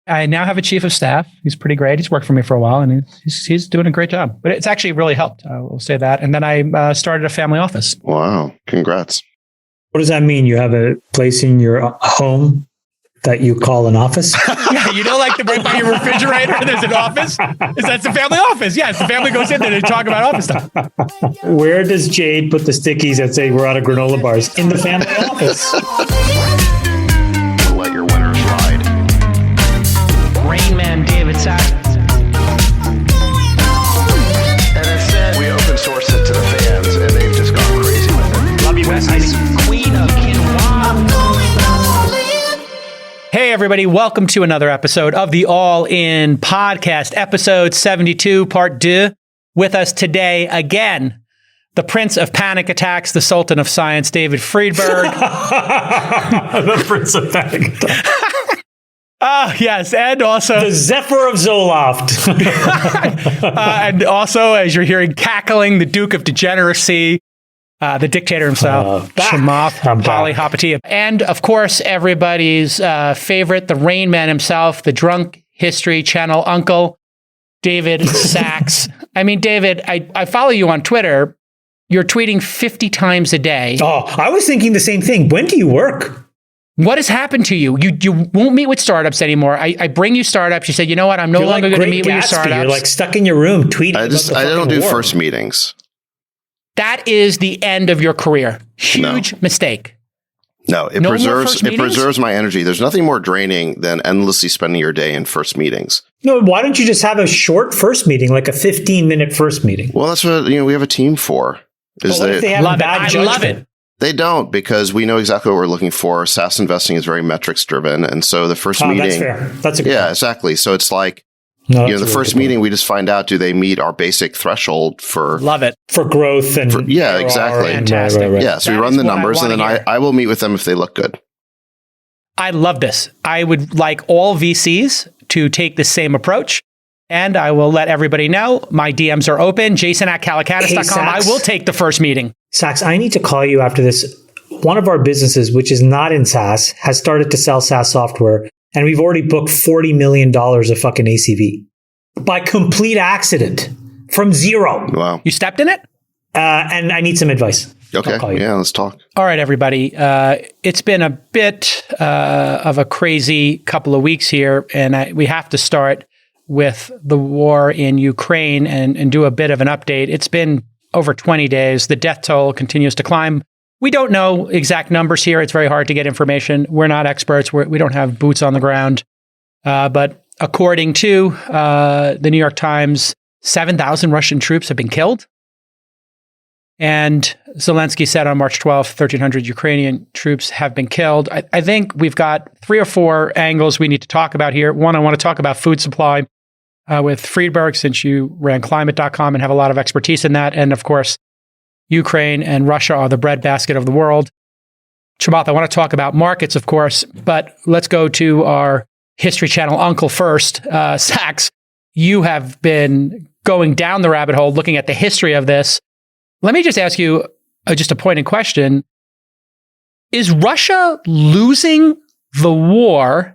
I now have a chief of staff. He's pretty great. He's worked for me for a while, and he's doing a great job. But it's actually really helped. I will say that. And then I started a family office. Wow. Congrats. What does that mean? You have a place in your home that you call an office? Yeah, you know, like right by your refrigerator, there's an office. That's the family office. Yes, the family goes in there to talk about office stuff. Where does Jade put the stickies that say we're out of granola bars? In the family office. Let your winners ride. Rain Man David Sack. And instead, we open source it to the fans, and they've just gone crazy with it. Love you, besties. Queen of Quinoa. Hey, everybody. Welcome to another episode of the All In Podcast, episode 72, part 2. With us today, again, the Prince of Panic Attacks, the Sultan of Science, David Friedberg. The Prince of Panic Attacks. Yes, and also... The Zephyr of Zoloft. and also, as you're hearing, cackling, the Duke of Degeneracy, the dictator himself, Chamath Palihapitiya. And, of course, everybody's favorite, the Rain Man himself, the Drunk History Channel uncle, David Sachs. I mean, David, I follow you on Twitter. You're tweeting 50 times a day. Oh, I was thinking the same thing. When do you work? What has happened to you? You won't meet with startups anymore. I bring you startups. You said, you know what? I'm no longer going to meet with your startups. You're like stuck in your room tweeting. I don't do first meetings. That is the end of your career. Huge mistake. No, it preserves my energy. There's nothing more draining than endlessly spending your day in first meetings. No, why don't you just have a short first meeting, like a 15-minute first meeting? Well, that's what we have a team for. They have bad judgment? Love it. They don't, because we know exactly what we're looking for. SaaS investing is very metrics driven, and so the first meeting. That's fair. That's a good point. Exactly. So it's like the first meeting, we just find out, do they meet our basic threshold for growth and exactly. Fantastic. Right. Yeah, so we run the numbers, and then I will meet with them if they look good. I love this. I would like all VCs to take the same approach. And I will let everybody know my DMs are open. Jason@calicanis.com. I will take the first meeting. Sachs, I need to call you after this. One of our businesses, which is not in SaaS, has started to sell SaaS software. And we've already booked $40 million of fucking ACV by complete accident from zero. Wow. You stepped in it? And I need some advice. Okay. Yeah, let's talk. All right, everybody. It's been a bit of a crazy couple of weeks here. And we have to start with the war in Ukraine and do a bit of an update. It's been over 20 days. The death toll continues to climb. We don't know exact numbers here. It's very hard to get information. We're not experts. We don't have boots on the ground. But according to the New York Times, 7,000 Russian troops have been killed. And Zelensky said on March 12th, 1,300 Ukrainian troops have been killed. I think we've got 3 or 4 angles we need to talk about here. One, I want to talk about food supply with Friedberg, since you ran climate.com and have a lot of expertise in that. And of course, Ukraine and Russia are the breadbasket of the world. Chamath, I want to talk about markets, of course, but let's go to our History Channel uncle first. Sachs, you have been going down the rabbit hole looking at the history of this. Let me just ask you just a pointed question. Is Russia losing the war?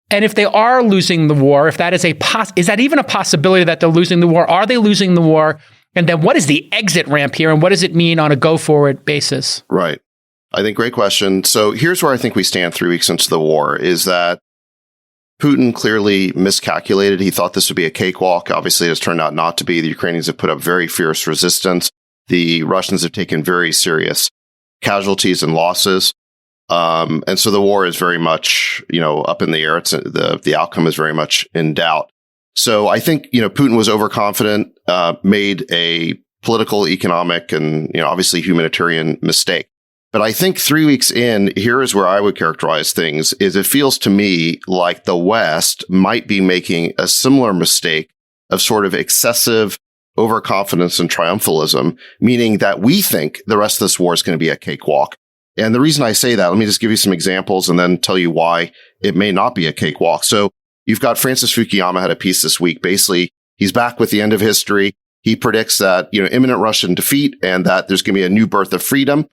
And if they are losing the war, if that is is that even a possibility that they're losing the war? Are they losing the war? And then what is the exit ramp here? And what does it mean on a go-forward basis? Right. I think great question. So here's where I think we stand 3 weeks into the war, is that Putin clearly miscalculated. He thought this would be a cakewalk. Obviously, it has turned out not to be. The Ukrainians have put up very fierce resistance. The Russians have taken very serious casualties and losses. And so the war is very much, up in the air. It's the outcome is very much in doubt. So I think, Putin was overconfident, made a political, economic, and, obviously humanitarian mistake. But I think 3 weeks in, here is where I would characterize things, is it feels to me like the West might be making a similar mistake of sort of excessive overconfidence and triumphalism, meaning that we think the rest of this war is going to be a cakewalk. And the reason I say that, let me just give you some examples and then tell you why it may not be a cakewalk. So you've got Francis Fukuyama had a piece this week. Basically, he's back with the end of history. He predicts that, imminent Russian defeat and that there's going to be a new birth of freedom.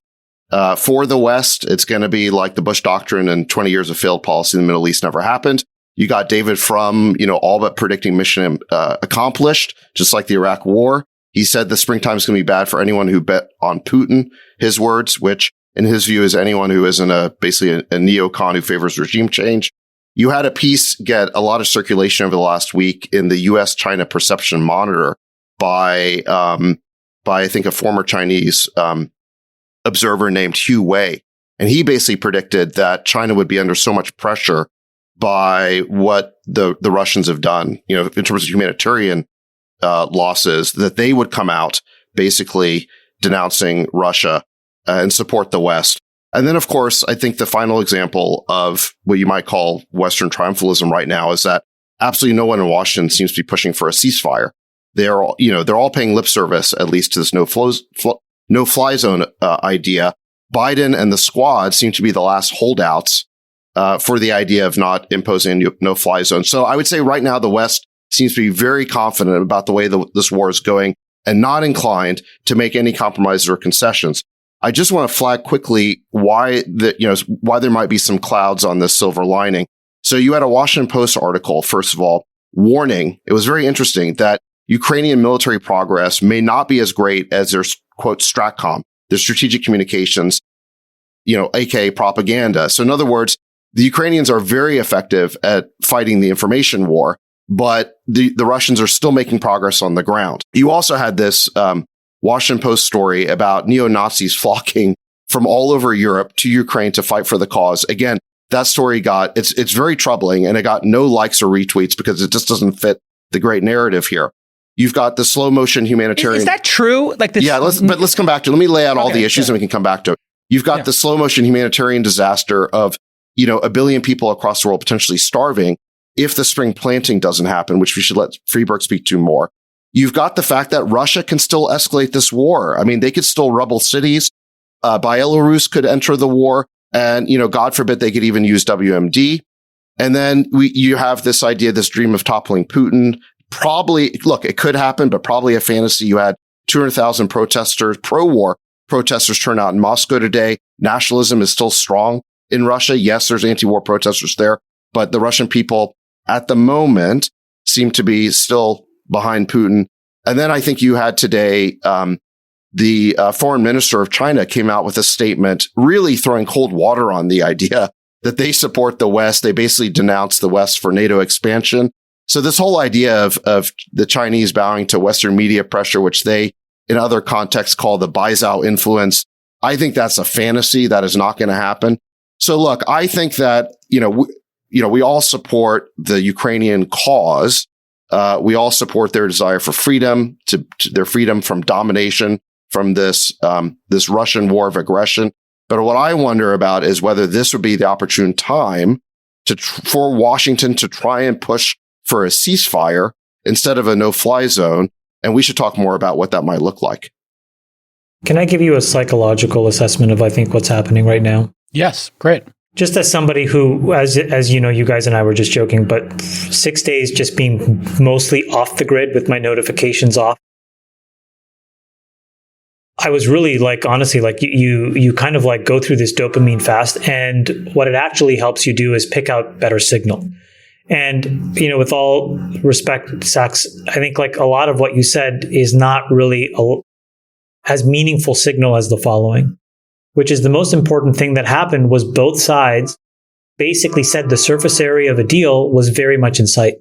For the West, it's going to be like the Bush doctrine and 20 years of failed policy in the Middle East never happened. You got David Frum, all but predicting mission accomplished, just like the Iraq war. He said the springtime is going to be bad for anyone who bet on Putin, his words, which in his view is anyone who isn't basically a neocon who favors regime change. You had a piece get a lot of circulation over the last week in the U.S.-China Perception Monitor by I think a former Chinese observer named Hugh Wei. And he basically predicted that China would be under so much pressure by what the Russians have done, in terms of humanitarian losses, that they would come out basically denouncing Russia and support the West. And then, of course, I think the final example of what you might call Western triumphalism right now is that absolutely no one in Washington seems to be pushing for a ceasefire. They're all paying lip service, at least to this no-fly zone idea. Biden and the squad seem to be the last holdouts for the idea of not imposing a no-fly zone. So I would say right now the West seems to be very confident about the way this war is going and not inclined to make any compromises or concessions. I just want to flag quickly why there might be some clouds on this silver lining. So you had a Washington Post article, first of all, warning. It was very interesting that Ukrainian military progress may not be as great as their, quote, STRATCOM, their strategic communications, aka propaganda. So in other words, the Ukrainians are very effective at fighting the information war, but the Russians are still making progress on the ground. You also had this Washington Post story about neo-Nazis flocking from all over Europe to Ukraine to fight for the cause. Again, that story it's very troubling, and it got no likes or retweets because it just doesn't fit the great narrative here. You've got the slow motion humanitarian. Is that true? Like this? Yeah, let's come back to it. Let me lay out all the issues and we can come back to it. You've got the slow motion humanitarian disaster of, 1 billion people across the world potentially starving if the spring planting doesn't happen, which we should let Freeberg speak to more. You've got the fact that Russia can still escalate this war. I mean, they could still rebel cities. Belarus could enter the war, and, God forbid they could even use WMD. And then you have this idea, this dream of toppling Putin. Probably, look, it could happen, but probably a fantasy. You had 200,000 protesters, pro-war protesters turn out in Moscow today. Nationalism is still strong in Russia. Yes, there's anti-war protesters there, but the Russian people at the moment seem to be still behind Putin. And then I think you had today, the foreign minister of China came out with a statement really throwing cold water on the idea that they support the West. They basically denounced the West for NATO expansion. So this whole idea of the Chinese bowing to Western media pressure, which they in other contexts call the Baizhou influence, I think that's a fantasy. That is not going to happen. So look, I think that, we all support the Ukrainian cause. We all support their desire for freedom, to their freedom from domination, from this Russian war of aggression. But what I wonder about is whether this would be the opportune time for Washington to try and push for a ceasefire instead of a no-fly zone. And we should talk more about what that might look like. Can I give you a psychological assessment of, I think, what's happening right now? Yes, great. Just as somebody who, as you know, you guys and I were just joking, but 6 days just being mostly off the grid with my notifications off, I was really honestly, you kind of go through this dopamine fast, and what it actually helps you do is pick out better signal. And, with all respect, Sachs, I think a lot of what you said is not really as meaningful signal as the following, which is the most important thing that happened was both sides basically said the surface area of a deal was very much in sight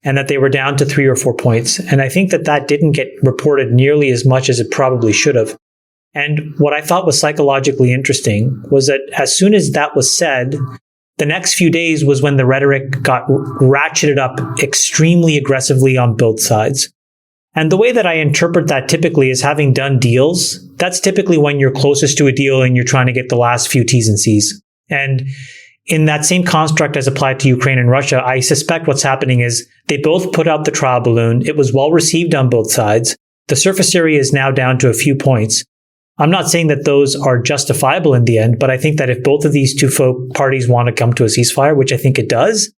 and that they were down to 3 or 4 points. And I think that didn't get reported nearly as much as it probably should have. And what I thought was psychologically interesting was that as soon as that was said, the next few days was when the rhetoric got ratcheted up extremely aggressively on both sides. And the way that I interpret that typically is having done deals, that's typically when you're closest to a deal and you're trying to get the last few T's and C's. And in that same construct as applied to Ukraine and Russia, I suspect what's happening is they both put out the trial balloon. It was well received on both sides. The surface area is now down to a few points. I'm not saying that those are justifiable in the end, but I think that if both of these two parties want to come to a ceasefire, which I think it does,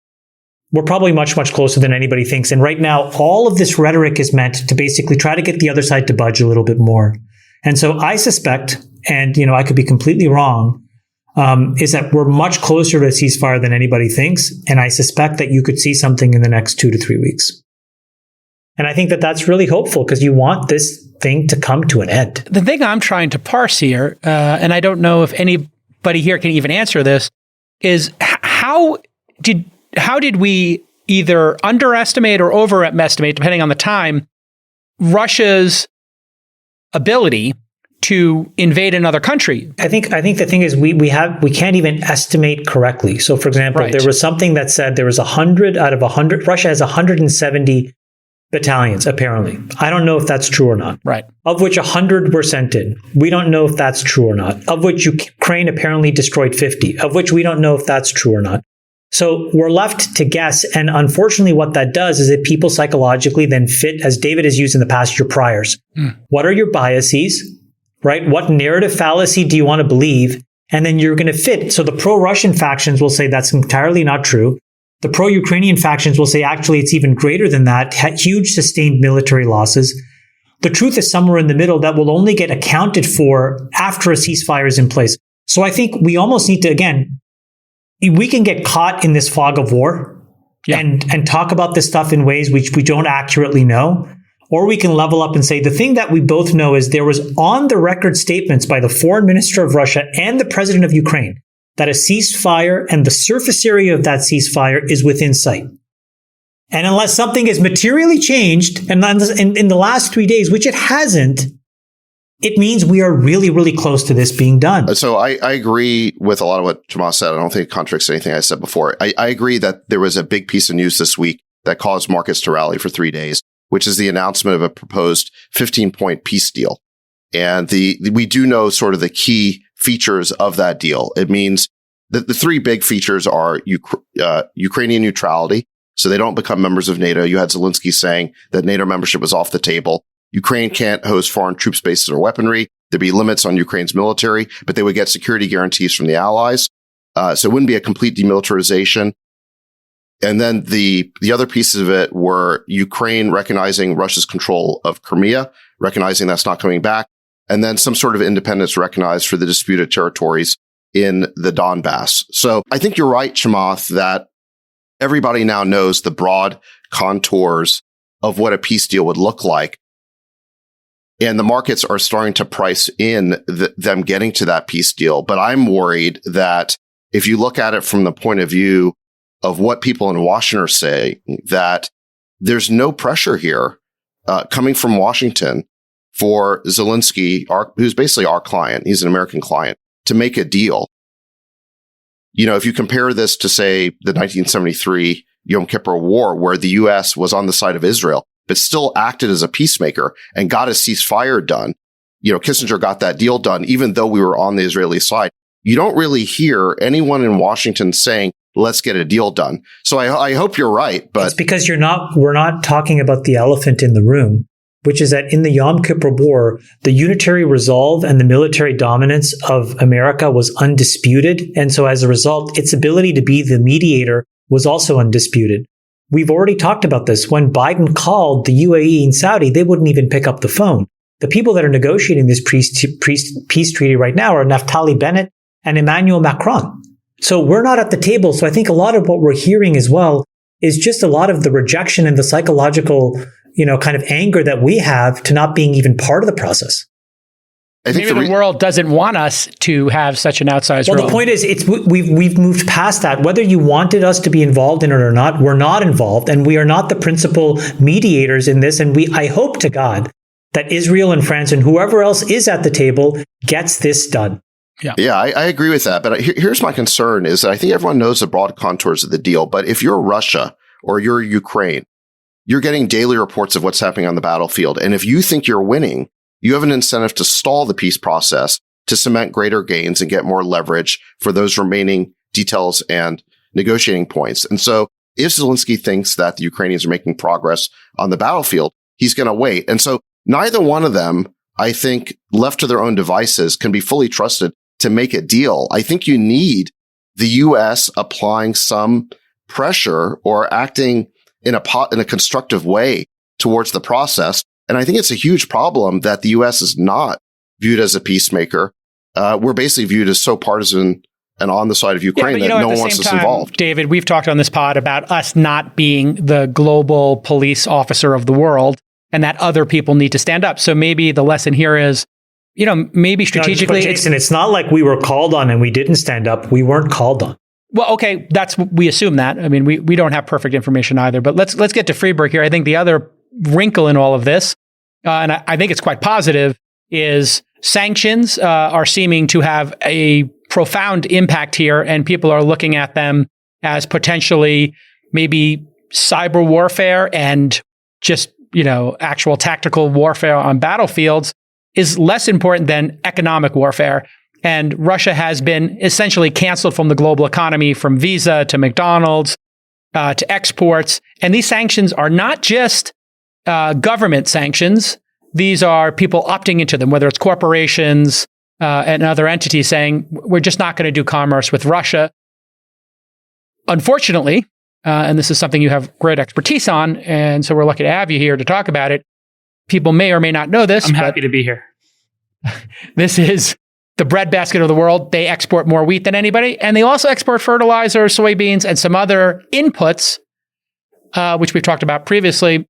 we're probably much, much closer than anybody thinks. And right now, all of this rhetoric is meant to basically try to get the other side to budge a little bit more. And so I suspect, and I could be completely wrong, is that we're much closer to a ceasefire than anybody thinks. And I suspect that you could see something in the next 2 to 3 weeks. And I think that that's really hopeful because you want this thing to come to an end. The thing I'm trying to parse here, and I don't know if anybody here can even answer this, is how did we either underestimate or overestimate, depending on the time, Russia's ability to invade another country? I think the thing is we can't even estimate correctly. So, for example, there was something that said there was 100 out of 100. Russia has 170 battalions, apparently. I don't know if that's true or not. Right. Of which 100 were sent in. We don't know if that's true or not. Of which Ukraine apparently destroyed 50. Of which we don't know if that's true or not. So we're left to guess. And unfortunately, what that does is that people psychologically then fit, as David has used in the past, your priors. What are your biases, right? What narrative fallacy do you want to believe? And then you're going to fit. So the pro-Russian factions will say that's entirely not true. The pro-Ukrainian factions will say, actually, it's even greater than that. Huge sustained military losses. The truth is somewhere in the middle that will only get accounted for after a ceasefire is in place. So I think we almost need to, again, we can get caught in this fog of war and talk about this stuff in ways which we don't accurately know. Or we can level up and say the thing that we both know is there was on the record statements by the foreign minister of Russia and the president of Ukraine that a ceasefire and the surface area of that ceasefire is within sight. And unless something is materially changed, and in the last 3 days, which it hasn't, it means we are really, really close to this being done. So I agree with a lot of what Jamal said. I don't think it contradicts anything I said before. I agree that there was a big piece of news this week that caused markets to rally for 3 days, which is the announcement of a proposed 15-point peace deal. And we do know sort of the key features of that deal. It means that the three big features are Ukrainian neutrality, so they don't become members of NATO. You had Zelensky saying that NATO membership was off the table. Ukraine can't host foreign troops bases or weaponry. There'd be limits on Ukraine's military, but they would get security guarantees from the allies. So it wouldn't be a complete demilitarization. And then the other pieces of it were Ukraine recognizing Russia's control of Crimea, recognizing that's not coming back, and then some sort of independence recognized for the disputed territories in the Donbass. So I think you're right, Chamath, that everybody now knows the broad contours of what a peace deal would look like. And the markets are starting to price in them getting to that peace deal. But I'm worried that if you look at it from the point of view of what people in Washington are saying, that there's no pressure here coming from Washington for Zelensky, who's basically our client, he's an American client, to make a deal. You know, if you compare this to, say, the 1973 Yom Kippur War, where the U.S. was on the side of Israel, but still acted as a peacemaker and got a ceasefire done. You know, Kissinger got that deal done, even though we were on the Israeli side. You don't really hear anyone in Washington saying, let's get a deal done. So I hope you're right, but it's because we're not talking about the elephant in the room, which is that in the Yom Kippur War, the unitary resolve and the military dominance of America was undisputed. And so as a result, its ability to be the mediator was also undisputed. We've already talked about this. When Biden called the UAE and Saudi, they wouldn't even pick up the phone. The people that are negotiating this peace treaty right now are Naftali Bennett and Emmanuel Macron. So we're not at the table. So I think a lot of what we're hearing as well is just a lot of the rejection and the psychological, kind of anger that we have to not being even part of the process. I think maybe the world doesn't want us to have such an outsized role. Well, the point is, we've moved past that. Whether you wanted us to be involved in it or not, we're not involved, and we are not the principal mediators in this. And I hope to God that Israel and France and whoever else is at the table gets this done. Yeah, I agree with that. But here's my concern is that I think everyone knows the broad contours of the deal. But if you're Russia or you're Ukraine, you're getting daily reports of what's happening on the battlefield. And if you think you're winning, you have an incentive to stall the peace process to cement greater gains and get more leverage for those remaining details and negotiating points. And so if Zelensky thinks that the Ukrainians are making progress on the battlefield, he's going to wait. And so neither one of them, I think, left to their own devices, can be fully trusted to make a deal. I think you need the U.S. applying some pressure or acting in a constructive way towards the process. And I think it's a huge problem that the U.S. is not viewed as a peacemaker. We're basically viewed as so partisan and on the side of Ukraine but, that no at one the wants same us time, involved. David, we've talked on this pod about us not being the global police officer of the world and that other people need to stand up. So maybe the lesson here is, maybe strategically. But Jason, it's not like we were called on and we didn't stand up. We weren't called on. Well, okay, we assume that. I mean, we don't have perfect information either. But let's get to Friedberg here. I think the other wrinkle in all of this, and I think it's quite positive, is sanctions are seeming to have a profound impact here, and people are looking at them as potentially maybe cyber warfare and just, actual tactical warfare on battlefields is less important than economic warfare. And Russia has been essentially canceled from the global economy, from Visa to McDonald's to exports. And these sanctions are not just government sanctions. These are people opting into them, whether it's corporations and other entities saying, we're just not going to do commerce with Russia. Unfortunately, and this is something you have great expertise on, and so we're lucky to have you here to talk about it. People may or may not know this. I'm happy to be here. This is the breadbasket of the world. They export more wheat than anybody, and they also export fertilizer, soybeans, and some other inputs, which we've talked about previously,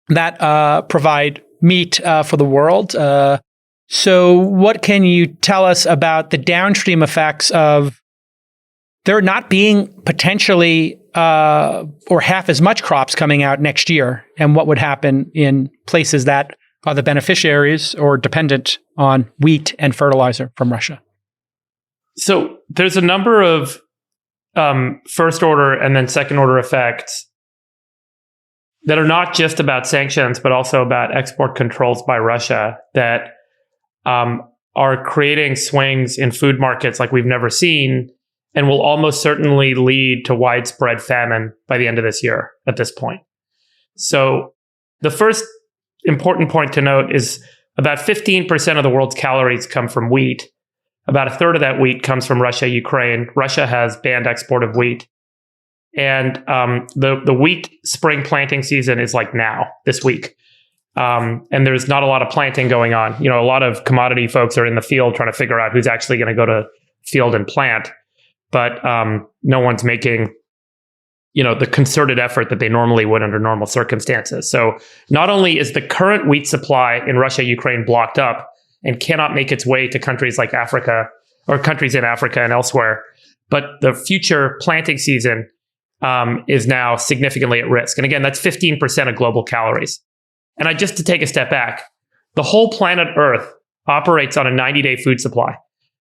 that provide meat for the world. So what can you tell us about the downstream effects of there not being potentially or half as much crops coming out next year, and what would happen in places that are the beneficiaries or dependent on wheat and fertilizer from Russia? So there's a number of first order and then second order effects that are not just about sanctions, but also about export controls by Russia that are creating swings in food markets like we've never seen, and will almost certainly lead to widespread famine by the end of this year at this point. So the first important point to note is about 15% of the world's calories come from wheat. About a third of that wheat comes from Russia, Ukraine. Russia has banned export of wheat. And the wheat spring planting season is like now, this week. And there's not a lot of planting going on. A lot of commodity folks are in the field trying to figure out who's actually going to go to field and plant. But no one's making, the concerted effort that they normally would under normal circumstances. So not only is the current wheat supply in Russia, Ukraine blocked up and cannot make its way to countries like Africa or countries in Africa and elsewhere, but the future planting season is now significantly at risk. And again, that's 15% of global calories. And just to take a step back, the whole planet Earth operates on a 90-day food supply.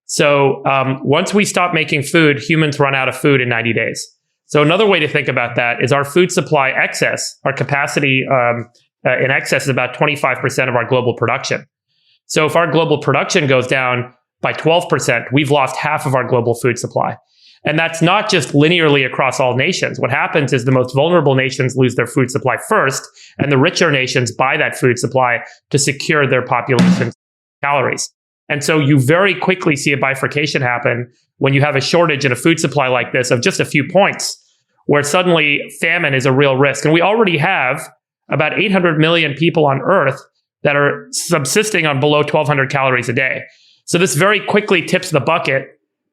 So once we stop making food, humans run out of food in 90 days. So another way to think about that is our food supply excess, our capacity in excess is about 25% of our global production. So if our global production goes down by 12%, we've lost half of our global food supply. And that's not just linearly across all nations. What happens is the most vulnerable nations lose their food supply first, and the richer nations buy that food supply to secure their population's calories. And so you very quickly see a bifurcation happen when you have a shortage in a food supply like this of just a few points, where suddenly famine is a real risk. And we already have about 800 million people on Earth that are subsisting on below 1,200 calories a day. So this very quickly tips the bucket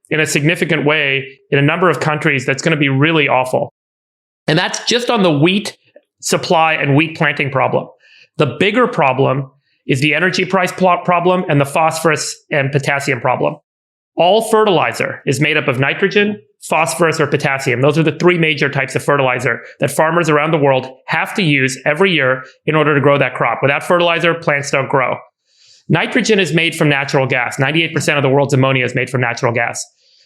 in a significant way in a number of countries that's going to be really awful. And that's just on the wheat supply and wheat planting problem. The bigger problem is the energy price problem and the phosphorus and potassium problem. All fertilizer is made up of nitrogen, phosphorus, or potassium. Those are the three major types of fertilizer that farmers around the world have to use every year in order to grow that crop. Without fertilizer, plants don't grow. Nitrogen is made from natural gas. 98% of the world's ammonia is made from natural gas.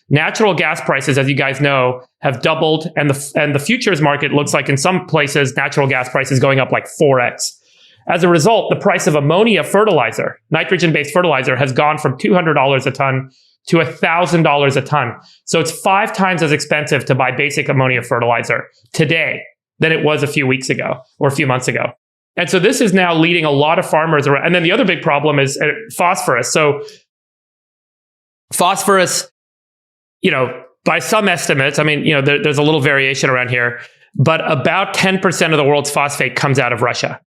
Natural gas prices, as you guys know, have doubled, and the futures market looks like in some places natural gas prices going up like 4x. As a result, the price of ammonia fertilizer, nitrogen-based fertilizer, has gone from $200 a ton to $1,000 a ton. So it's 5 times as expensive to buy basic ammonia fertilizer today than it was a few weeks ago or a few months ago. And so this is now leading a lot of farmers around. And then the other big problem is phosphorus. So phosphorus, by some estimates, there's a little variation around here, but about 10% of the world's phosphate comes out of Russia.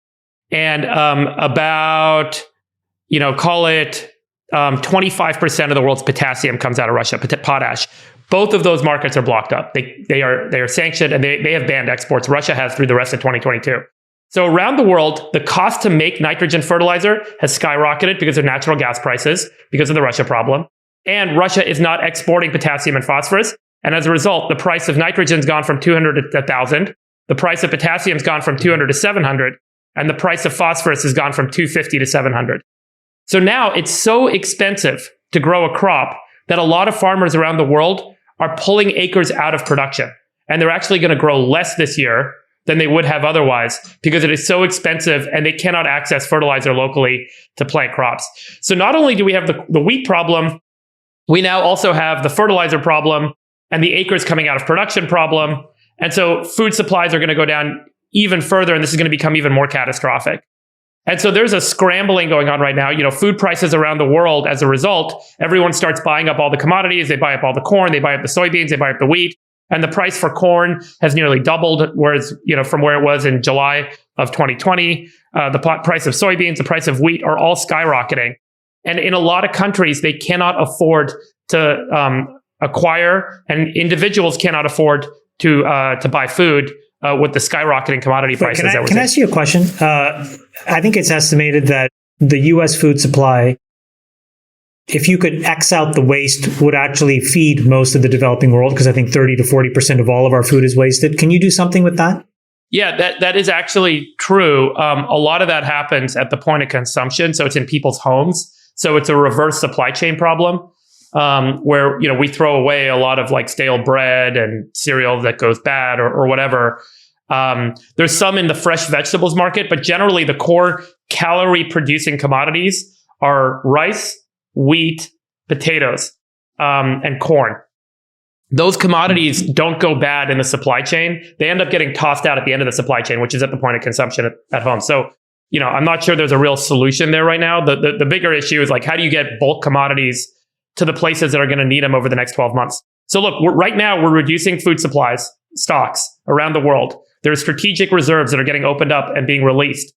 And about, call it 25% of the world's potassium comes out of Russia, potash. Both of those markets are blocked up. They are sanctioned and they have banned exports. Russia has through the rest of 2022. So around the world, the cost to make nitrogen fertilizer has skyrocketed because of natural gas prices, because of the Russia problem. And Russia is not exporting potassium and phosphorus. And as a result, the price of nitrogen's gone from 200 to 1,000. The price of potassium's gone from 200 to 700. And the price of phosphorus has gone from 250 to 700. So now it's so expensive to grow a crop that a lot of farmers around the world are pulling acres out of production. And they're actually going to grow less this year than they would have otherwise because it is so expensive and they cannot access fertilizer locally to plant crops. So not only do we have the wheat problem, we now also have the fertilizer problem and the acres coming out of production problem. And so food supplies are going to go down even further, and this is going to become even more catastrophic. And so there's a scrambling going on right now. Food prices around the world, as a result, everyone starts buying up all the commodities. They buy up all the corn, they buy up the soybeans, they buy up the wheat. And the price for corn has nearly doubled, whereas, from where it was in July of 2020. The price of soybeans, the price of wheat are all skyrocketing. And in a lot of countries, they cannot afford to acquire, and individuals cannot afford to buy food with the skyrocketing commodity prices. Can I ask you a question? I think it's estimated that the U.S. food supply, if you could X out the waste, would actually feed most of the developing world, because I think 30 to 40% of all of our food is wasted. Can you do something with that? Yeah, that is actually true. A lot of that happens at the point of consumption. So it's in people's homes. So it's a reverse supply chain problem where, we throw away a lot of like stale bread and cereal that goes bad or whatever. There's some in the fresh vegetables market, but generally the core calorie producing commodities are rice, wheat, potatoes, and corn. Those commodities don't go bad in the supply chain. They end up getting tossed out at the end of the supply chain, which is at the point of consumption at home. So, I'm not sure there's a real solution there right now. The bigger issue is like, how do you get bulk commodities to the places that are going to need them over the next 12 months? So look, right now we're reducing food supplies, stocks around the world. There are strategic reserves that are getting opened up and being released.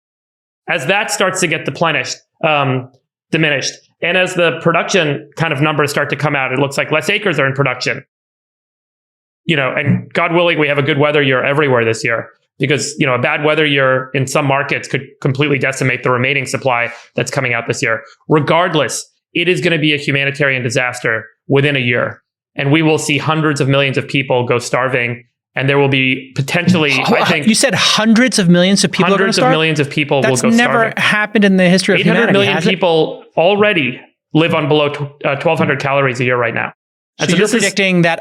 As that starts to get diminished, and as the production kind of numbers start to come out, it looks like less acres are in production. And God willing, we have a good weather year everywhere this year, because, a bad weather year in some markets could completely decimate the remaining supply that's coming out this year. Regardless, it is going to be a humanitarian disaster within a year. And we will see hundreds of millions of people go starving. And there will be potentially, I think... You said hundreds of millions of people are going to starve? Hundreds of millions of people will go starving. That's never happened in the history of humanity, 800 million people already live on below 1,200 calories a year right now. And so you're predicting that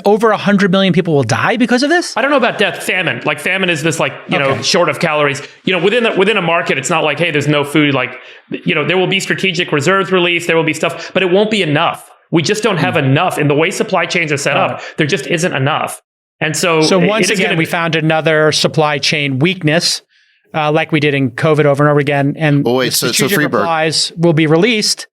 over 100 million people will die because of this? I don't know about death. Famine. Like famine is this short of calories. Within a market, it's not like, hey, there's no food. Like, there will be strategic reserves released. There will be stuff, but it won't be enough. We just don't have enough. In the way supply chains are set up, there just isn't enough. And so once again, we found another supply chain weakness, like we did in COVID over and over again. And strategic supplies will be released,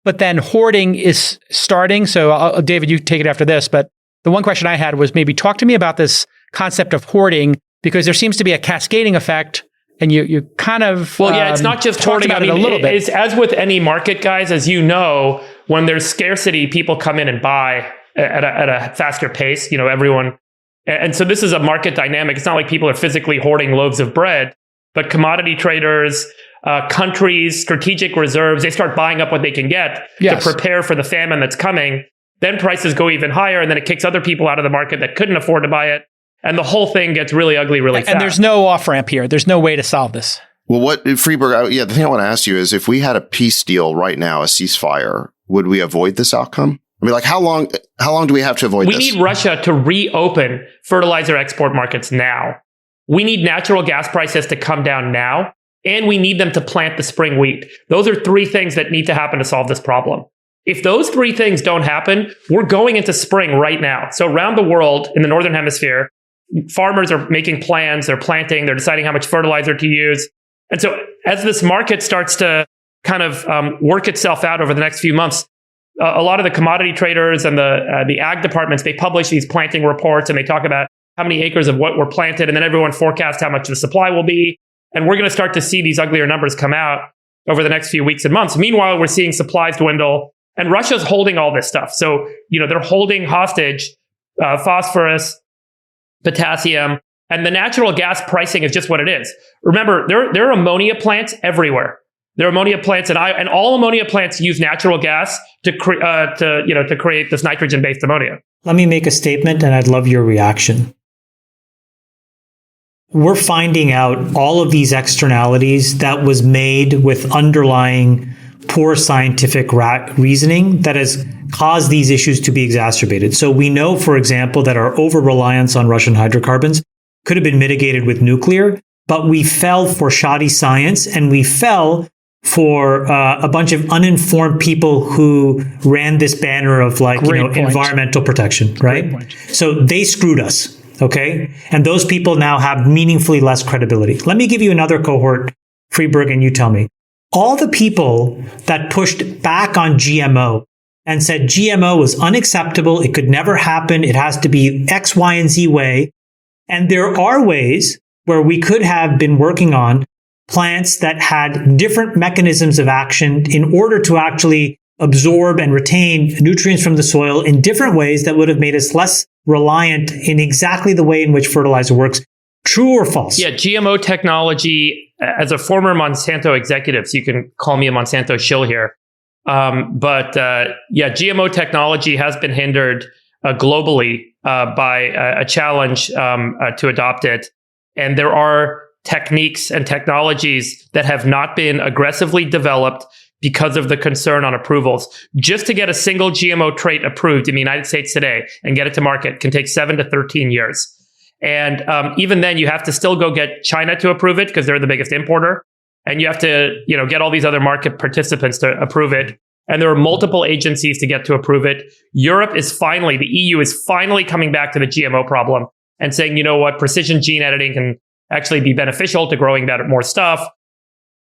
but then hoarding is starting. So David, you take it after this. But the one question I had was maybe talk to me about this concept of hoarding, because there seems to be a cascading effect. And you kind of it's not just hoarding. About it a little bit. It's as with any market, guys. As you know, when there's scarcity, people come in and buy at a faster pace. Everyone. And so this is a market dynamic. It's not like people are physically hoarding loaves of bread, but commodity traders, countries, strategic reserves, they start buying up what they can get to prepare for the famine that's coming. Then prices go even higher, and then it kicks other people out of the market that couldn't afford to buy it. And the whole thing gets really ugly really fast. And there's no off-ramp here. There's no way to solve this. Well, Friedberg, the thing I want to ask you is, if we had a peace deal right now, a ceasefire, would we avoid this outcome? I mean, like, how long do we have to avoid this? We need Russia to reopen fertilizer export markets now. We need natural gas prices to come down now, and we need them to plant the spring wheat. Those are three things that need to happen to solve this problem. If those three things don't happen, we're going into spring right now. So around the world, in the Northern Hemisphere, farmers are making plans, they're planting, they're deciding how much fertilizer to use. And so as this market starts to kind of work itself out over the next few months, a lot of the commodity traders and the ag departments, they publish these planting reports and they talk about how many acres of what were planted, and then everyone forecasts how much the supply will be. And we're going to start to see these uglier numbers come out over the next few weeks and months. Meanwhile, we're seeing supplies dwindle And Russia's holding all this stuff. So, they're holding hostage phosphorus, potassium, and the natural gas pricing is just what it is. Remember, there are ammonia plants everywhere. There are ammonia plants, and all ammonia plants use natural gas to create this nitrogen-based ammonia. Let me make a statement, and I'd love your reaction. We're finding out all of these externalities that was made with underlying poor scientific reasoning that has caused these issues to be exacerbated. So we know, for example, that our over-reliance on Russian hydrocarbons could have been mitigated with nuclear, but we fell for shoddy science, and we fell for a bunch of uninformed people who ran this banner of environmental protection, right? So they screwed us, okay? And those people now have meaningfully less credibility. Let me give you another cohort, Friedberg, and you tell me. All the people that pushed back on GMO and said GMO was unacceptable, it could never happen, it has to be X, Y, and Z way. And there are ways where we could have been working on plants that had different mechanisms of action in order to actually absorb and retain nutrients from the soil in different ways that would have made us less reliant in exactly the way in which fertilizer works. True or false? Yeah, GMO technology, as a former Monsanto executive, so you can call me a Monsanto shill here. GMO technology has been hindered globally by a challenge to adopt it. And there are techniques and technologies that have not been aggressively developed because of the concern on approvals. Just to get a single GMO trait approved in the United States today and get it to market can take 7 to 13 years. And even then, you have to still go get China to approve it because they're the biggest importer. And you have to, get all these other market participants to approve it. And there are multiple agencies to get to approve it. The EU is finally coming back to the GMO problem and saying, precision gene editing can actually be beneficial to growing better, more stuff.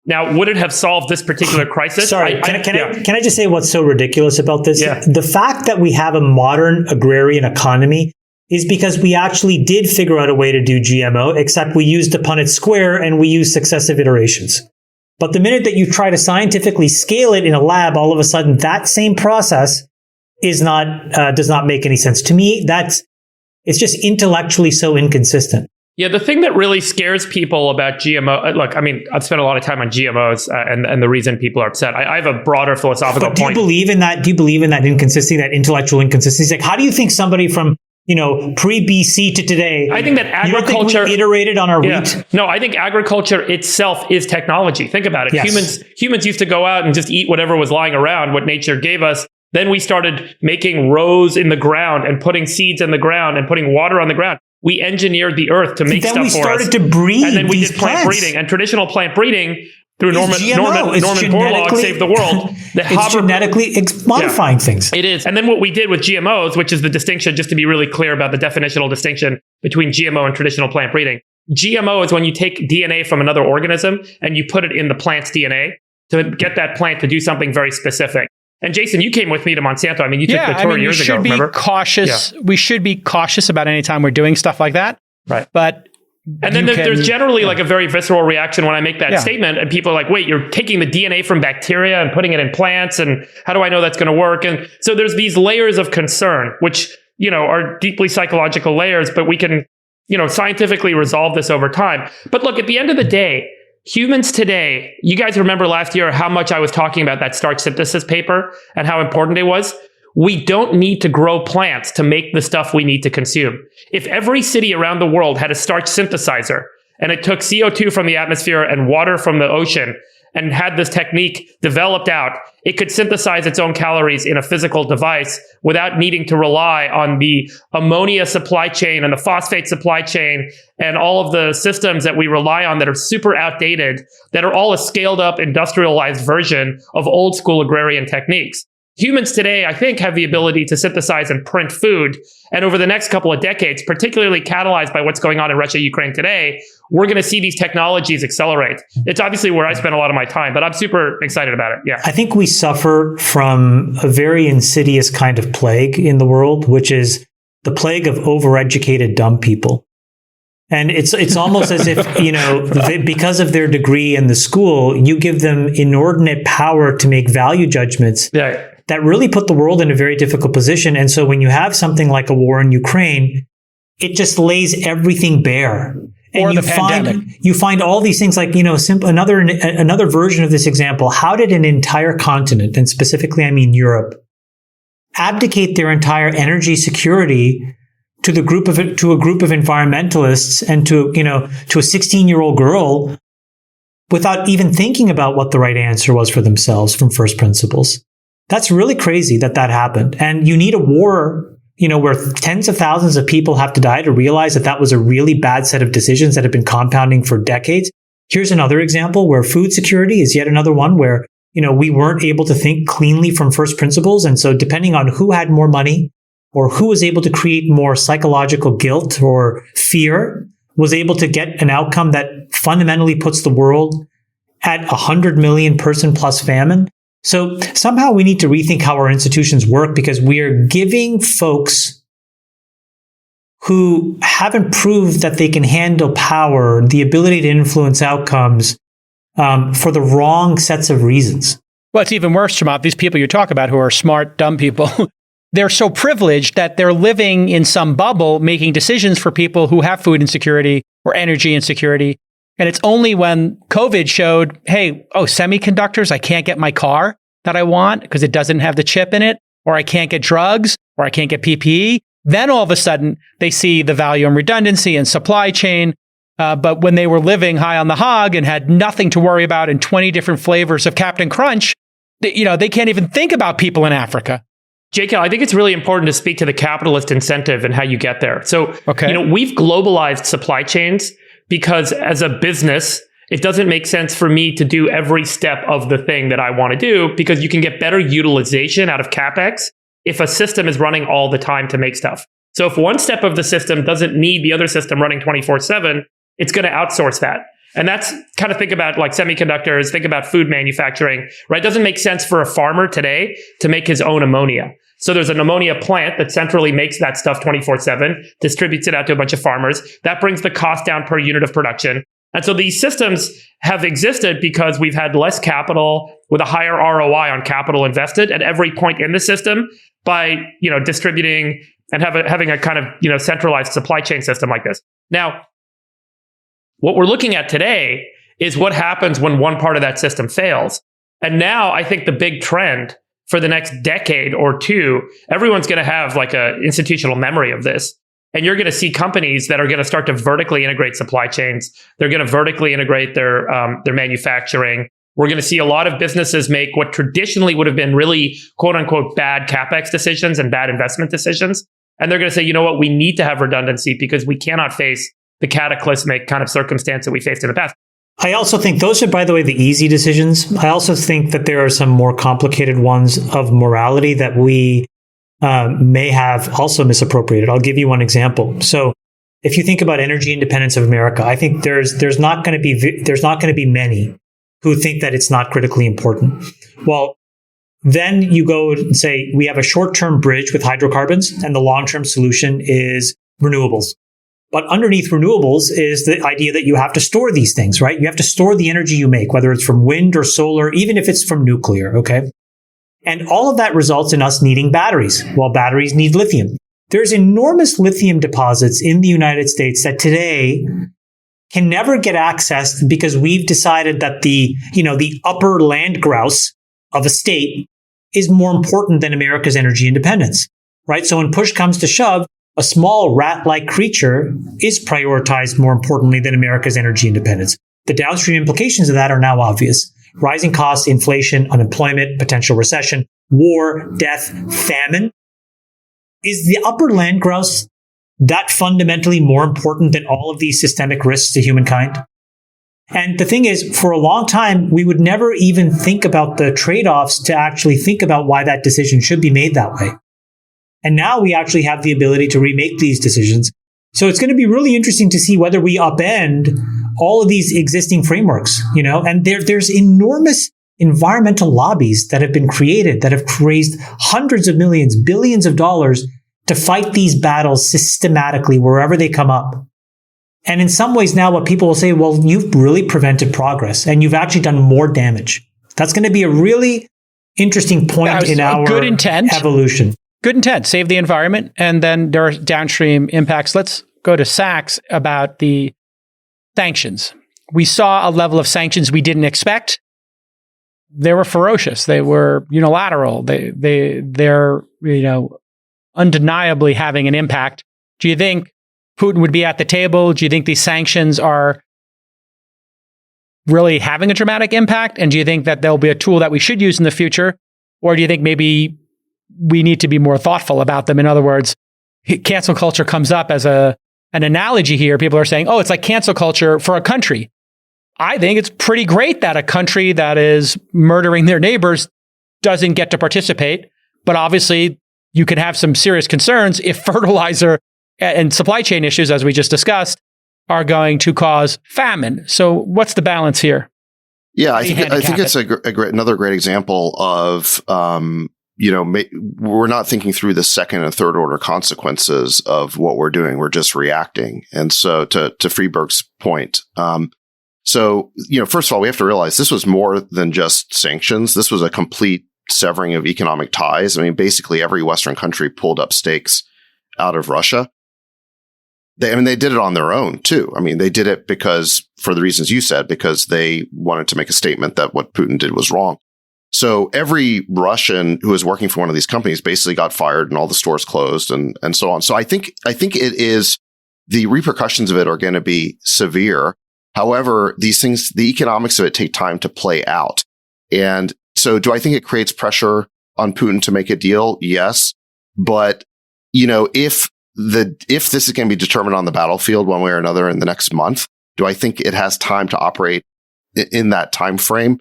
Now, would it have solved this particular crisis? Sorry, can I just say what's so ridiculous about this? Yeah. The fact that we have a modern agrarian economy is because we actually did figure out a way to do GMO, except we used the Punnett square and we used successive iterations. But the minute that you try to scientifically scale it in a lab, all of a sudden that same process does not make any sense. To me, it's just intellectually so inconsistent. Yeah, the thing that really scares people about GMO, look, I mean, I've spent a lot of time on GMOs and the reason people are upset. I have a broader philosophical point. Do you believe in that? Do you believe in that inconsistency, that intellectual inconsistency? Like, how do you think somebody from, pre-BC to today, I think that agriculture, you don't think we iterated on our wheat? No, I think agriculture itself is technology. Think about it. Yes. Humans used to go out and just eat whatever was lying around, what nature gave us. Then we started making rows in the ground and putting seeds in the ground and putting water on the ground. We engineered the earth to make stuff for us. Then we started to breed. And then we did plant breeding. And traditional plant breeding through Norman Borlaug saved the world. It's genetically modifying things. It is. And then what we did with GMOs, which is the distinction, just to be really clear about the definitional distinction between GMO and traditional plant breeding. GMO is when you take DNA from another organism and you put it in the plant's DNA to get that plant to do something very specific. And Jason, you came with me to Monsanto. I mean, you took the tour years ago, remember? We should be cautious about any time we're doing stuff like that. Right. But then there's generally like a very visceral reaction when I make that statement, and people are like, wait, you're taking the DNA from bacteria and putting it in plants, and how do I know that's going to work? And so there's these layers of concern, which, are deeply psychological layers, but we can, scientifically resolve this over time. But look, at the end of the day, humans today, you guys remember last year how much I was talking about that starch synthesis paper and how important it was? We don't need to grow plants to make the stuff we need to consume. If every city around the world had a starch synthesizer and it took CO2 from the atmosphere and water from the ocean and had this technique developed out, it could synthesize its own calories in a physical device without needing to rely on the ammonia supply chain and the phosphate supply chain and all of the systems that we rely on that are super outdated, that are all a scaled up industrialized version of old school agrarian techniques. Humans today, I think, have the ability to synthesize and print food. And over the next couple of decades, particularly catalyzed by what's going on in Russia, Ukraine today, we're going to see these technologies accelerate. It's obviously where I spend a lot of my time, but I'm super excited about it. Yeah. I think we suffer from a very insidious kind of plague in the world, which is the plague of overeducated dumb people. And it's almost as if, because of their degree in the school, you give them inordinate power to make value judgments. Yeah. that really put the world in a very difficult position. And so when you have something like a war in Ukraine, it just lays everything bare. And or the pandemic. You find all these things like, another version of this example. How did an entire continent, and specifically I mean Europe, abdicate their entire energy security to a group of environmentalists and to a 16-year-old girl without even thinking about what the right answer was for themselves from first principles? That's really crazy that happened. And you need a war, where tens of thousands of people have to die to realize that was a really bad set of decisions that have been compounding for decades. Here's another example where food security is yet another one where, we weren't able to think cleanly from first principles. And so depending on who had more money or who was able to create more psychological guilt or fear, was able to get an outcome that fundamentally puts the world at 100 million person plus famine. So somehow we need to rethink how our institutions work, because we are giving folks who haven't proved that they can handle power the ability to influence outcomes for the wrong sets of reasons. Well, it's even worse, Chamath. These people you talk about who are smart, dumb people, they're so privileged that they're living in some bubble, making decisions for people who have food insecurity or energy insecurity. And it's only when COVID showed, hey, semiconductors, I can't get my car that I want because it doesn't have the chip in it, or I can't get drugs, or I can't get PPE. Then all of a sudden, they see the value in redundancy and supply chain. But when they were living high on the hog and had nothing to worry about in 20 different flavors of Captain Crunch, they can't even think about people in Africa. JK, I think it's really important to speak to the capitalist incentive and how you get there. So, okay. We've globalized supply chains because as a business, it doesn't make sense for me to do every step of the thing that I want to do, because you can get better utilization out of CapEx if a system is running all the time to make stuff. So if one step of the system doesn't need the other system running 24/7, it's going to outsource that. And that's kind of think about like semiconductors, think about food manufacturing, right? It doesn't make sense for a farmer today to make his own ammonia. So there's an ammonia plant that centrally makes that stuff 24/7, distributes it out to a bunch of farmers. That brings the cost down per unit of production. And so these systems have existed because we've had less capital with a higher ROI on capital invested at every point in the system by, distributing and having a kind of, centralized supply chain system like this. Now, what we're looking at today is what happens when one part of that system fails. And now I think the big trend for the next decade or two, everyone's going to have like a institutional memory of this. And you're going to see companies that are going to start to vertically integrate supply chains. They're going to vertically integrate their manufacturing. We're going to see a lot of businesses make what traditionally would have been really, quote unquote, bad CapEx decisions and bad investment decisions. And they're going to say, you know what, we need to have redundancy because we cannot face the cataclysmic kind of circumstance that we faced in the past. I also think those are, by the way, the easy decisions. I also think that there are some more complicated ones of morality that we may have also misappropriated. I'll give you one example. So if you think about energy independence of America, I think there's not going to be many who think that it's not critically important. Well, then you go and say, we have a short-term bridge with hydrocarbons and the long-term solution is renewables. But underneath renewables is the idea that you have to store these things, right? You have to store the energy you make, whether it's from wind or solar, even if it's from nuclear, okay? And all of that results in us needing batteries. Well, batteries need lithium. There's enormous lithium deposits in the United States that today can never get accessed because we've decided that the upper land grouse of a state is more important than America's energy independence, right? So when push comes to shove, a small rat-like creature is prioritized more importantly than America's energy independence. The downstream implications of that are now obvious. Rising costs, inflation, unemployment, potential recession, war, death, famine. Is the upper land grouse that fundamentally more important than all of these systemic risks to humankind? And the thing is, for a long time, we would never even think about the trade-offs to actually think about why that decision should be made that way. And now we actually have the ability to remake these decisions. So it's going to be really interesting to see whether we upend all of these existing frameworks, and there's enormous environmental lobbies that have been created that have raised hundreds of millions, billions of dollars to fight these battles systematically wherever they come up. And in some ways now what people will say, well, you've really prevented progress and you've actually done more damage. That's going to be a really interesting point in our good intent. evolution. Good intent, save the environment, and then there are downstream impacts. Let's go to Sachs about the sanctions. We saw a level of sanctions we didn't expect. They were ferocious. They were unilateral. They're undeniably having an impact. Do you think Putin would be at the table? Do you think these sanctions are really having a dramatic impact? And do you think that they'll be a tool that we should use in the future? Or do you think maybe we need to be more thoughtful about them? In other words, cancel culture comes up as an analogy here. People are saying, oh, it's like cancel culture for a country. I think it's pretty great that a country that is murdering their neighbors doesn't get to participate. But obviously, you can have some serious concerns if fertilizer and supply chain issues, as we just discussed, are going to cause famine. So what's the balance here? Yeah, I think it's another great example of, we're not thinking through the second and third order consequences of what we're doing. We're just reacting. And so to Friedberg's point, first of all, we have to realize this was more than just sanctions. This was a complete severing of economic ties. I mean, basically every Western country pulled up stakes out of Russia. They did it on their own too. I mean, they did it for the reasons you said, because they wanted to make a statement that what Putin did was wrong. So every Russian who was working for one of these companies basically got fired and all the stores closed and so on. So I think it is, the repercussions of it are going to be severe. However, these things, the economics of it take time to play out. And so do I think it creates pressure on Putin to make a deal? Yes. But, if this is going to be determined on the battlefield one way or another in the next month, do I think it has time to operate in that time frame?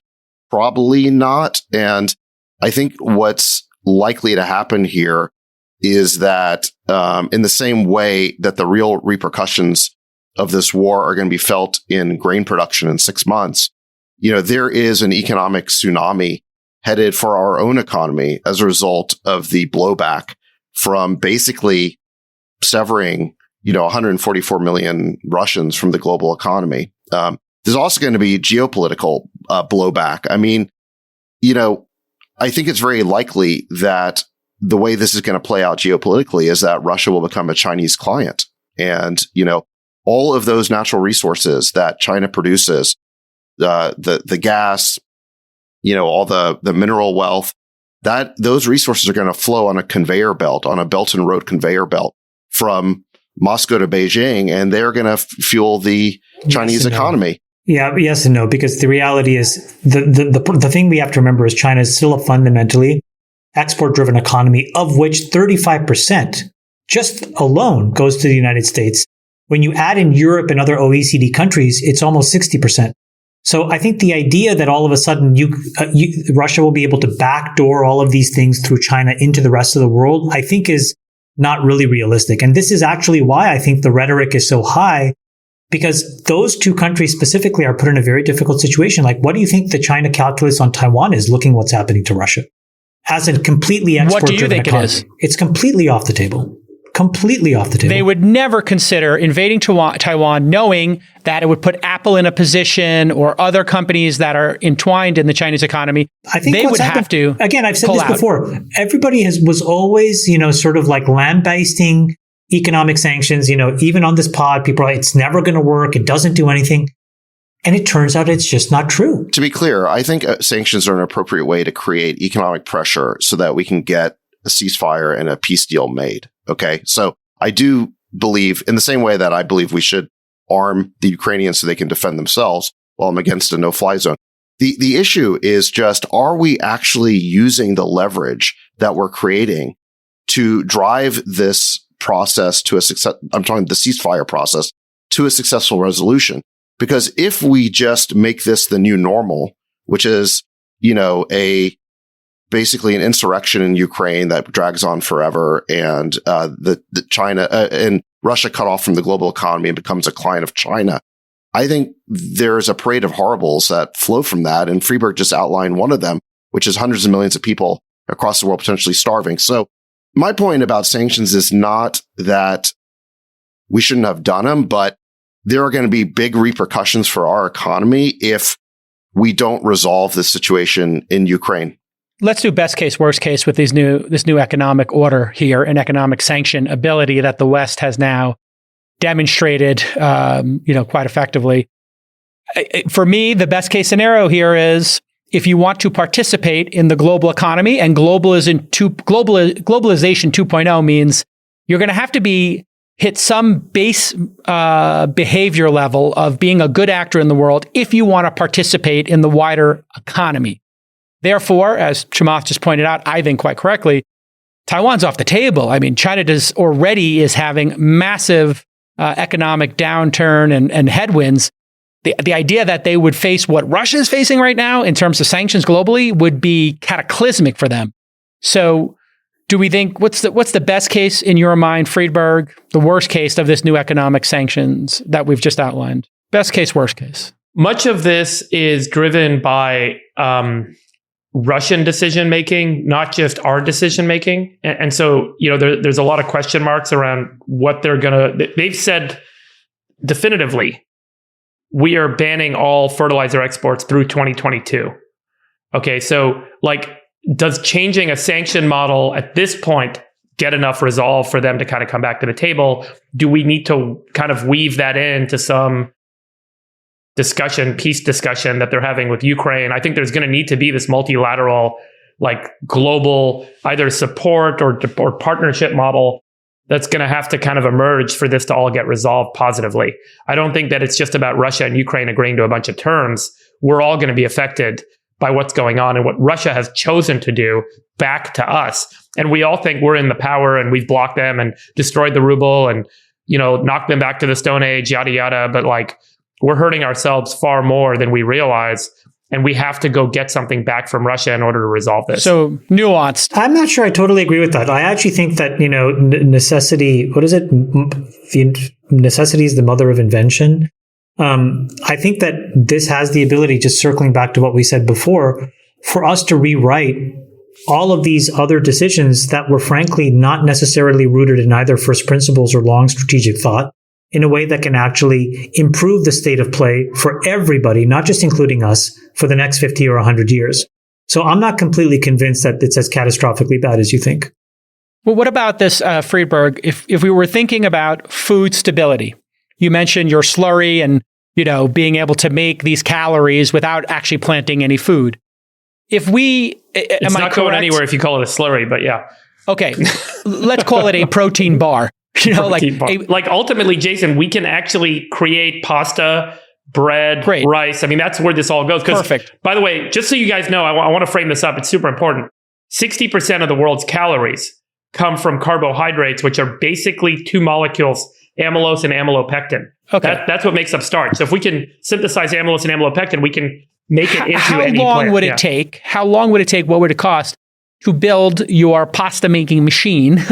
Probably not. And I think what's likely to happen here is that in the same way that the real repercussions of this war are going to be felt in grain production in 6 months, there is an economic tsunami headed for our own economy as a result of the blowback from basically severing, 144 million Russians from the global economy. There's also going to be geopolitical blowback. I mean, I think it's very likely that the way this is going to play out geopolitically is that Russia will become a Chinese client. And, all of those natural resources that China produces, the gas, all the mineral wealth, that those resources are going to flow on a conveyor belt, on a Belt and Road conveyor belt from Moscow to Beijing, and they're going to fuel the Chinese economy. Yeah, yes and no, because the reality is the thing we have to remember is China is still a fundamentally export-driven economy, of which 35% just alone goes to the United States. When you add in Europe and other OECD countries, it's almost 60%. So I think the idea that all of a sudden Russia will be able to backdoor all of these things through China into the rest of the world, I think is not really realistic. And this is actually why I think the rhetoric is so high, because those two countries specifically are put in a very difficult situation. Like, what do you think the China calculus on Taiwan is, looking what's happening to Russia? As a completely export-driven economy. What do you think it is? It's completely off the table. Completely off the table. They would never consider invading Taiwan knowing that it would put Apple in a position, or other companies that are entwined in the Chinese economy. I think they would have to. Again, I've said this before. Everybody was always, sort of like lambasting economic sanctions. Even on this pod, people are like, it's never going to work. It doesn't do anything. And it turns out it's just not true. To be clear, I think sanctions are an appropriate way to create economic pressure so that we can get a ceasefire and a peace deal made. Okay. So I do believe, in the same way that I believe we should arm the Ukrainians so they can defend themselves, while I'm against a no-fly zone. The issue is just, are we actually using the leverage that we're creating to drive this process to a success? I'm talking the ceasefire process to a successful resolution. Because if we just make this the new normal, which is, basically an insurrection in Ukraine that drags on forever, and the China and Russia cut off from the global economy and becomes a client of China, I think there's a parade of horribles that flow from that. And Friedberg just outlined one of them, which is hundreds of millions of people across the world potentially starving. So my point about sanctions is not that we shouldn't have done them, but there are going to be big repercussions for our economy if we don't resolve the situation in Ukraine. let's do best case, worst case with this new economic order here and economic sanction ability that the West has now demonstrated, quite effectively. For me, the best case scenario here is if you want to participate in the global economy, and globalization 2.0 means you're going to have to hit some base behavior level of being a good actor in the world if you want to participate in the wider economy. Therefore, as Chamath just pointed out, I think quite correctly, Taiwan's off the table. I mean, China is having massive economic downturn and headwinds. The idea that they would face what Russia is facing right now in terms of sanctions globally would be cataclysmic for them. So do we think, what's the best case in your mind, Friedberg, the worst case of this new economic sanctions that we've just outlined? Best case, worst case. Much of this is driven by Russian decision-making, not just our decision-making. And so, there's a lot of question marks around what they've said definitively, we are banning all fertilizer exports through 2022. Okay, so does changing a sanction model at this point get enough resolve for them to kind of come back to the table? Do we need to kind of weave that into some peace discussion that they're having with Ukraine? I think there's going to need to be this multilateral, global either support or partnership model that's going to have to kind of emerge for this to all get resolved positively. I don't think that it's just about Russia and Ukraine agreeing to a bunch of terms. We're all going to be affected by what's going on and what Russia has chosen to do back to us. And we all think we're in the power and we've blocked them and destroyed the ruble and, knocked them back to the Stone Age, yada, yada. But we're hurting ourselves far more than we realize. And we have to go get something back from Russia in order to resolve this. So nuanced. I'm not sure I totally agree with that. I actually think that, necessity, what is it? Necessity is the mother of invention. I think that this has the ability, just circling back to what we said before, for us to rewrite all of these other decisions that were frankly not necessarily rooted in either first principles or long strategic thought, in a way that can actually improve the state of play for everybody, not just including us, for the next 50 or 100 years. So I'm not completely convinced that it's as catastrophically bad as you think. Well, what about this, Friedberg? If we were thinking about food stability, you mentioned your slurry and, being able to make these calories without actually planting any food. It's not going anywhere if you call it a slurry, but yeah. Okay, let's call it a protein bar. Ultimately, Jason, we can actually create pasta, bread, rice. I mean, that's where this all goes. Perfect. By the way, just so you guys know, I want to frame this up. It's super important. 60% of the world's calories come from carbohydrates, which are basically two molecules, amylose and amylopectin. Okay. That's what makes up starch. So if we can synthesize amylose and amylopectin, we can make it into any plant. How long would it take? How long would it take? What would it cost to build your pasta making machine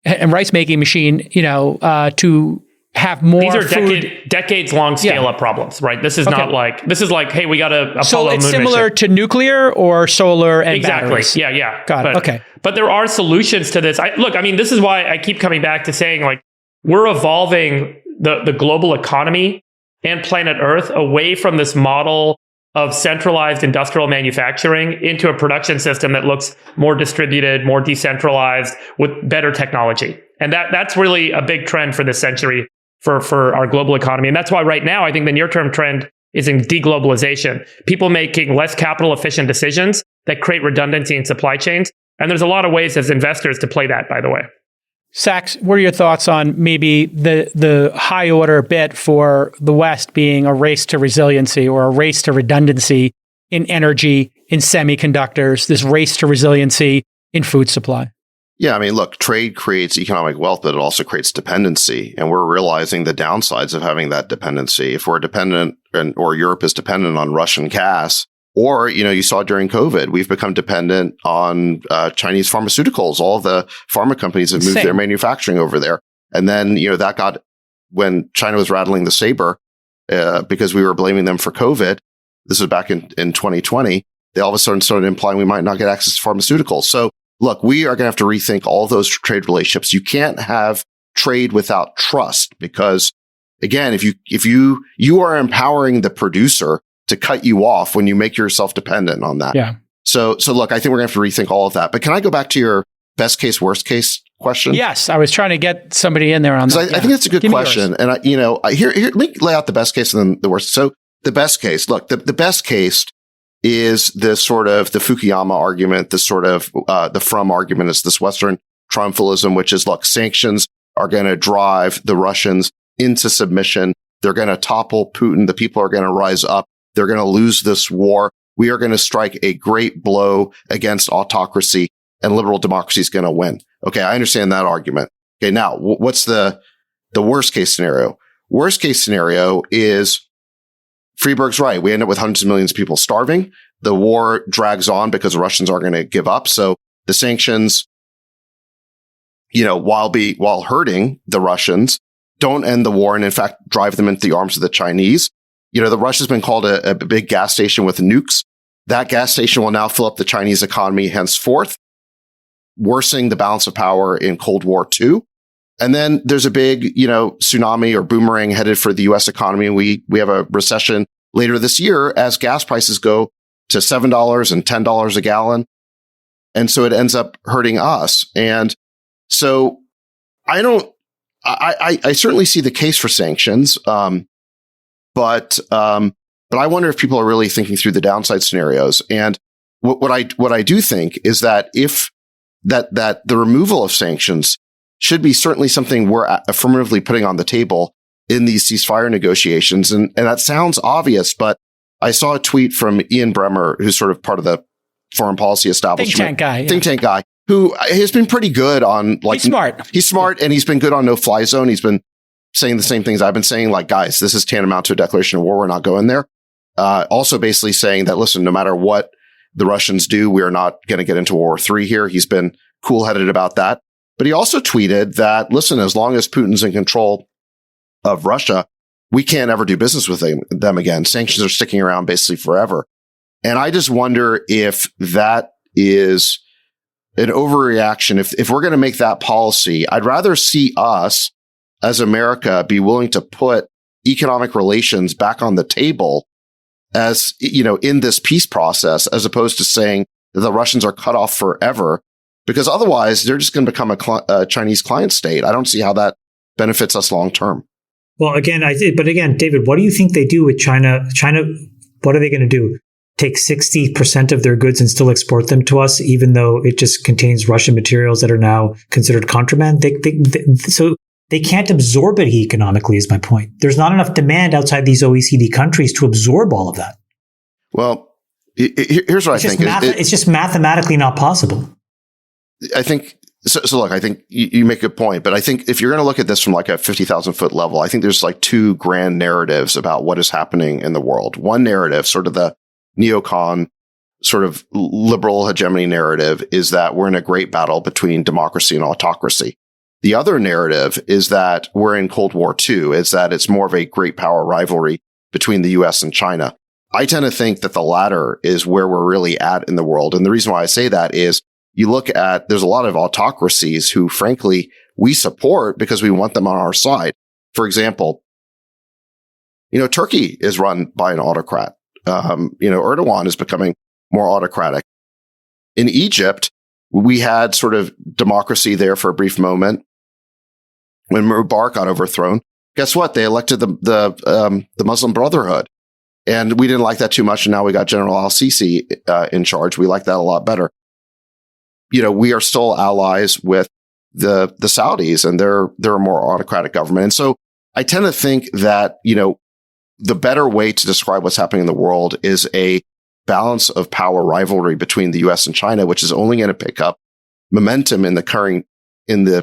and rice making machine, to have more These are food? decades long scale up problems, right? This is not hey, we got a Apollo so it's moon similar mission. to nuclear or solar and exactly. batteries. Yeah. Got it. Okay. But there are solutions to this. This is why I keep coming back to saying we're evolving the global economy and planet Earth away from this model of centralized industrial manufacturing into a production system that looks more distributed, more decentralized, with better technology. And that's really a big trend for this century for our global economy. And that's why right now, I think the near-term trend is in deglobalization. People making less capital efficient decisions that create redundancy in supply chains. And there's a lot of ways as investors to play that, by the way. Sachs, what are your thoughts on maybe the high order bit for the West being a race to resiliency or a race to redundancy in energy, in semiconductors, this race to resiliency in food supply? Yeah, look, trade creates economic wealth, but it also creates dependency. And we're realizing the downsides of having that dependency. If we're dependent or Europe is dependent on Russian gas, or, you saw during COVID, we've become dependent on Chinese pharmaceuticals. All of the pharma companies have moved their manufacturing over there. And then, that got, when China was rattling the saber, because we were blaming them for COVID, this was back in 2020, they all of a sudden started implying we might not get access to pharmaceuticals. So look, we are going to have to rethink all those trade relationships. You can't have trade without trust because, again, if you are empowering the producer to cut you off when you make yourself dependent on that. Yeah. So look, I think we're going to have to rethink all of that. But can I go back to your best case, worst case question? Yes, I was trying to get somebody in there on that. I think that's a good question. And here, let me lay out the best case and then the worst. So the best case, look, the best case is this sort of the Fukuyama argument, this sort of the From argument is this Western triumphalism, which is, look, sanctions are going to drive the Russians into submission. They're going to topple Putin. The people are going to rise up. They're going to lose this war. We are going to strike a great blow against autocracy, and liberal democracy is going to win. Okay, I understand that argument. Okay, now what's the worst case scenario? Worst case scenario is Friedberg's right. We end up with hundreds of millions of people starving. The war drags on because the Russians aren't going to give up. So the sanctions, while hurting the Russians, don't end the war and in fact drive them into the arms of the Chinese. The Russia's been called a big gas station with nukes. That gas station will now fill up the Chinese economy henceforth, worsening the balance of power in Cold War II. And then there's a big, tsunami or boomerang headed for the U.S. economy. And we have a recession later this year as gas prices go to $7 and $10 a gallon. And so it ends up hurting us. And so I certainly see the case for sanctions. But I wonder if people are really thinking through the downside scenarios. And what I do think is that if that the removal of sanctions should be certainly something we're affirmatively putting on the table in these ceasefire negotiations. And that sounds obvious, but I saw a tweet from Ian Bremmer, who's sort of part of the foreign policy establishment. Think tank guy, who has been pretty good on, like, He's smart and he's been good on no-fly zone. He's been saying the same things I've been saying, like, guys, this is tantamount to a declaration of war. We're not going there. Also basically saying that, listen, no matter what the Russians do, we are not going to get into World War III here. He's been cool-headed about that. But he also tweeted that, listen, as long as Putin's in control of Russia, we can't ever do business with them again. Sanctions are sticking around basically forever. And I just wonder if that is an overreaction. If we're going to make that policy, I'd rather see us as America be willing to put economic relations back on the table as, in this peace process, as opposed to saying that the Russians are cut off forever, because otherwise they're just going to become a Chinese client state. I don't see how that benefits us long term. Well, again, David, what do you think they do with China? China, what are they going to do? Take 60% of their goods and still export them to us, even though it just contains Russian materials that are now considered contraband? So they can't absorb it economically, is my point. There's not enough demand outside these OECD countries to absorb all of that. Well, here's what I think. It's just mathematically not possible. I think so. Look, I think you make a good point, but I think if you're going to look at this from like a 50,000 foot level, I think there's like two grand narratives about what is happening in the world. One narrative, sort of the neocon, sort of liberal hegemony narrative, is that we're in a great battle between democracy and autocracy. The other narrative is that we're in Cold War II, is that it's more of a great power rivalry between the US and China. I tend to think that the latter is where we're really at in the world. And the reason why I say that is you look at, there's a lot of autocracies who, frankly, we support because we want them on our side. For example, Turkey is run by an autocrat. Erdogan is becoming more autocratic. In Egypt, we had sort of democracy there for a brief moment. When Mubarak got overthrown, guess what? They elected the Muslim Brotherhood. And we didn't like that too much. And now we got General al-Sisi in charge. We like that a lot better. We are still allies with the Saudis, and they're a more autocratic government. And so I tend to think that, the better way to describe what's happening in the world is a balance of power rivalry between the US and China, which is only going to pick up momentum in the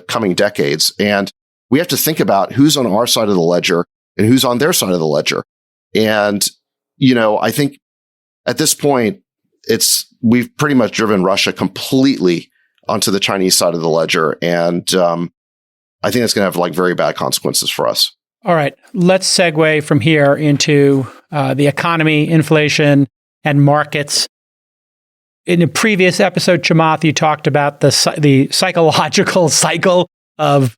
coming decades. And we have to think about who's on our side of the ledger and who's on their side of the ledger. And, I think at this point, we've pretty much driven Russia completely onto the Chinese side of the ledger. And I think that's going to have like very bad consequences for us. All right, let's segue from here into the economy, inflation, and markets. In a previous episode, Chamath, you talked about the psychological cycle of,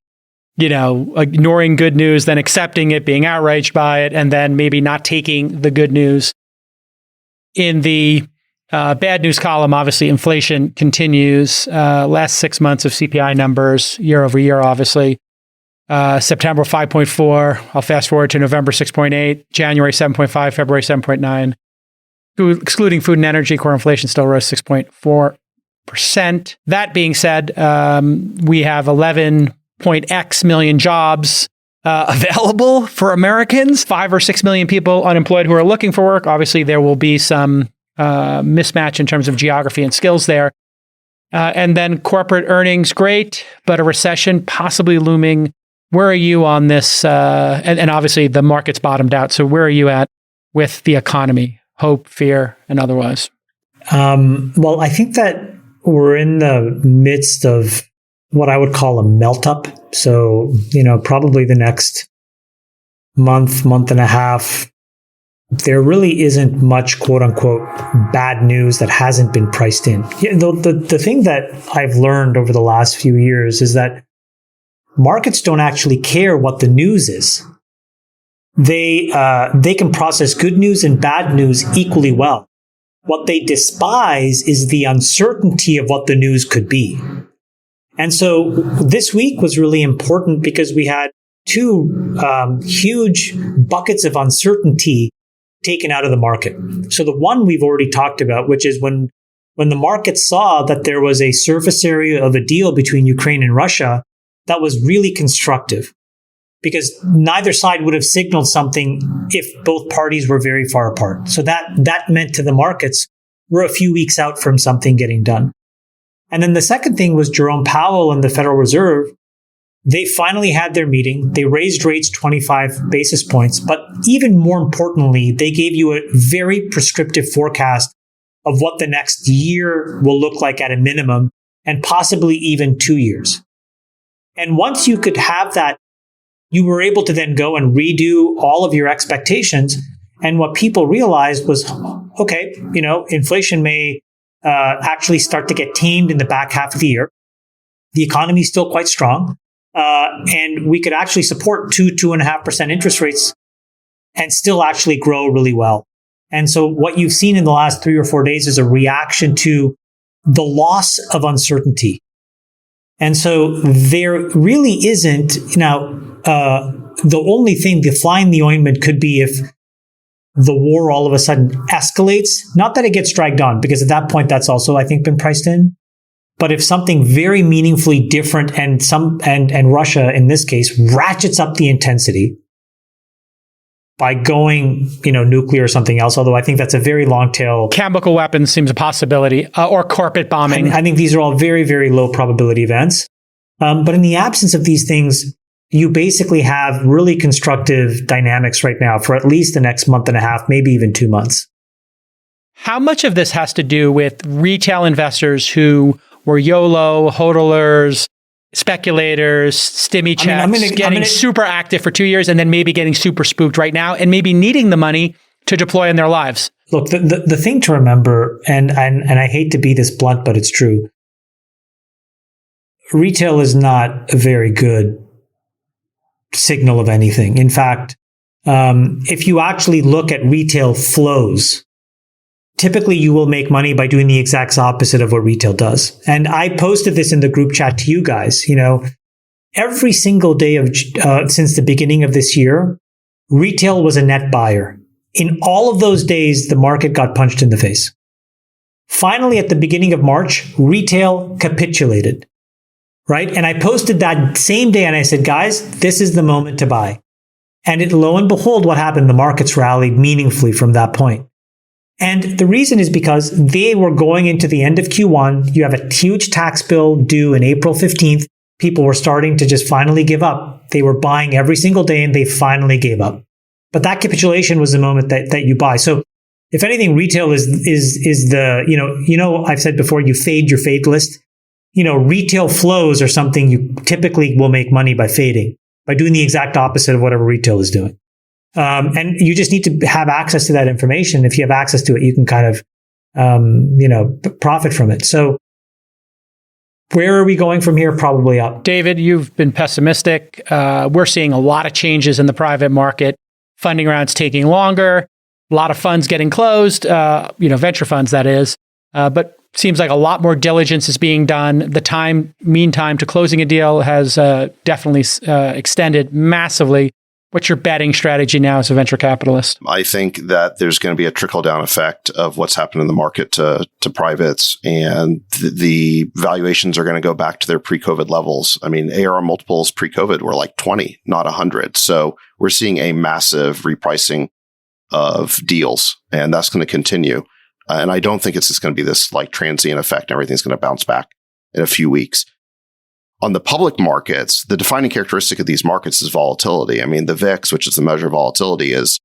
ignoring good news, then accepting it, being outraged by it, and then maybe not taking the good news. In the Bad news column, obviously, inflation continues. Last 6 months of CPI numbers, year over year, obviously. September 5.4. I'll fast forward to November 6.8. January 7.5. February 7.9. Excluding food and energy, core inflation still rose 6.4%. That being said, we have 11.x million jobs available for Americans. 5 or 6 million people unemployed who are looking for work. Obviously, there will be some mismatch in terms of geography and skills there. And then corporate earnings, great, but a recession possibly looming. Where are you on this? And obviously the market's bottomed out. So where are you at with the economy? Hope, fear, and otherwise? Well, I think that we're in the midst of what I would call a melt up. So, probably the next month and a half, there really isn't much quote unquote bad news that hasn't been priced in. The thing that I've learned over the last few years is that markets don't actually care what the news is. They can process good news and bad news equally well. What they despise is the uncertainty of what the news could be. And so this week was really important because we had two huge buckets of uncertainty taken out of the market. So the one we've already talked about, which is when the market saw that there was a surface area of a deal between Ukraine and Russia that was really constructive, because neither side would have signaled something if both parties were very far apart. So that meant to the markets, we're a few weeks out from something getting done. And then the second thing was Jerome Powell and the Federal Reserve. They finally had their meeting. They raised rates 25 basis points. But even more importantly, they gave you a very prescriptive forecast of what the next year will look like at a minimum, and possibly even 2 years. And once you could have that, you were able to then go and redo all of your expectations. And what people realized was, okay, inflation may actually start to get tamed in the back half of the year. The economy is still quite strong. And we could actually support 2.5% interest rates and still actually grow really well. And so what you've seen in the last 3 or 4 days is a reaction to the loss of uncertainty. And so there really isn't, the only thing, the fly in the ointment could be if the war all of a sudden escalates. Not that it gets dragged on, because at that point, that's also, I think, been priced in. But if something very meaningfully different and Russia, in this case, ratchets up the intensity by going, nuclear or something else, although I think that's a very long tail. Chemical weapons seems a possibility, or carpet bombing. I think these are all very, very low probability events. But in the absence of these things, you basically have really constructive dynamics right now for at least the next month and a half, maybe even 2 months. How much of this has to do with retail investors who were YOLO, hodlers, speculators, stimmy checks, getting super active for 2 years and then maybe getting super spooked right now and maybe needing the money to deploy in their lives? Look, the thing to remember, and I hate to be this blunt, but it's true. Retail is not a very good signal of anything. In fact, if you actually look at retail flows, typically you will make money by doing the exact opposite of what retail does. And I posted this in the group chat to you guys. Every single day since the beginning of this year, retail was a net buyer. In all of those days, the market got punched in the face. Finally, at the beginning of March, retail capitulated. Right? And I posted that same day and I said, guys, this is the moment to buy. And lo and behold, what happened? The markets rallied meaningfully from that point. And the reason is because they were going into the end of Q1. You have a huge tax bill due in April 15th. People were starting to just finally give up. They were buying every single day and they finally gave up. But that capitulation was the moment that you buy. So if anything, retail is the, I've said before, you fade your fade list. Retail flows are something you typically will make money by fading, by doing the exact opposite of whatever retail is doing. And you just need to have access to that information. If you have access to it, you can kind of, profit from it. So where are we going from here? Probably up. David, you've been pessimistic. We're seeing a lot of changes in the private market. Funding rounds taking longer. A lot of funds getting closed, venture funds, that is. But seems like a lot more diligence is being done. The mean time to closing a deal has definitely extended massively. What's your betting strategy now as a venture capitalist? I think that there's going to be a trickle-down effect of what's happened in the market to privates, and the valuations are going to go back to their pre-COVID levels. I mean, ARR multiples pre-COVID were like 20, not 100. So we're seeing a massive repricing of deals, and that's going to continue. And I don't think it's just going to be this like transient effect. Everything's going to bounce back in a few weeks. On the public markets, the defining characteristic of these markets is volatility. I mean, the VIX, which is the measure of volatility, is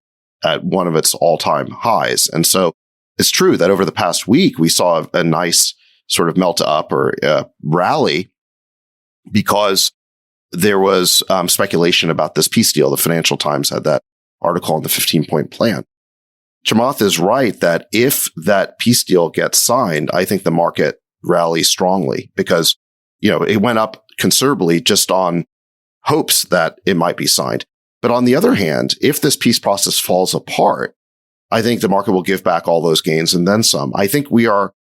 at one of its all-time highs. And so it's true that over the past week, we saw a nice sort of melt up or rally because there was speculation about this peace deal. The Financial Times had that article on the 15-point plan. Chamath is right that if that peace deal gets signed, I think the market rallies strongly because, it went up considerably just on hopes that it might be signed. But on the other hand, if this peace process falls apart, I think the market will give back all those gains and then some. I think we are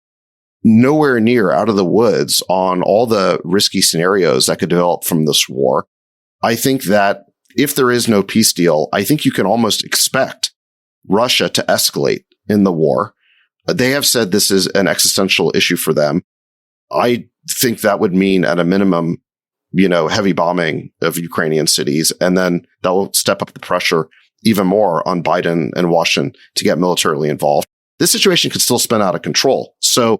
nowhere near out of the woods on all the risky scenarios that could develop from this war. I think that if there is no peace deal, I think you can almost expect Russia to escalate in the war. They have said this is an existential issue for them. I think that would mean at a minimum, heavy bombing of Ukrainian cities. And then that will step up the pressure even more on Biden and Washington to get militarily involved. This situation could still spin out of control. So,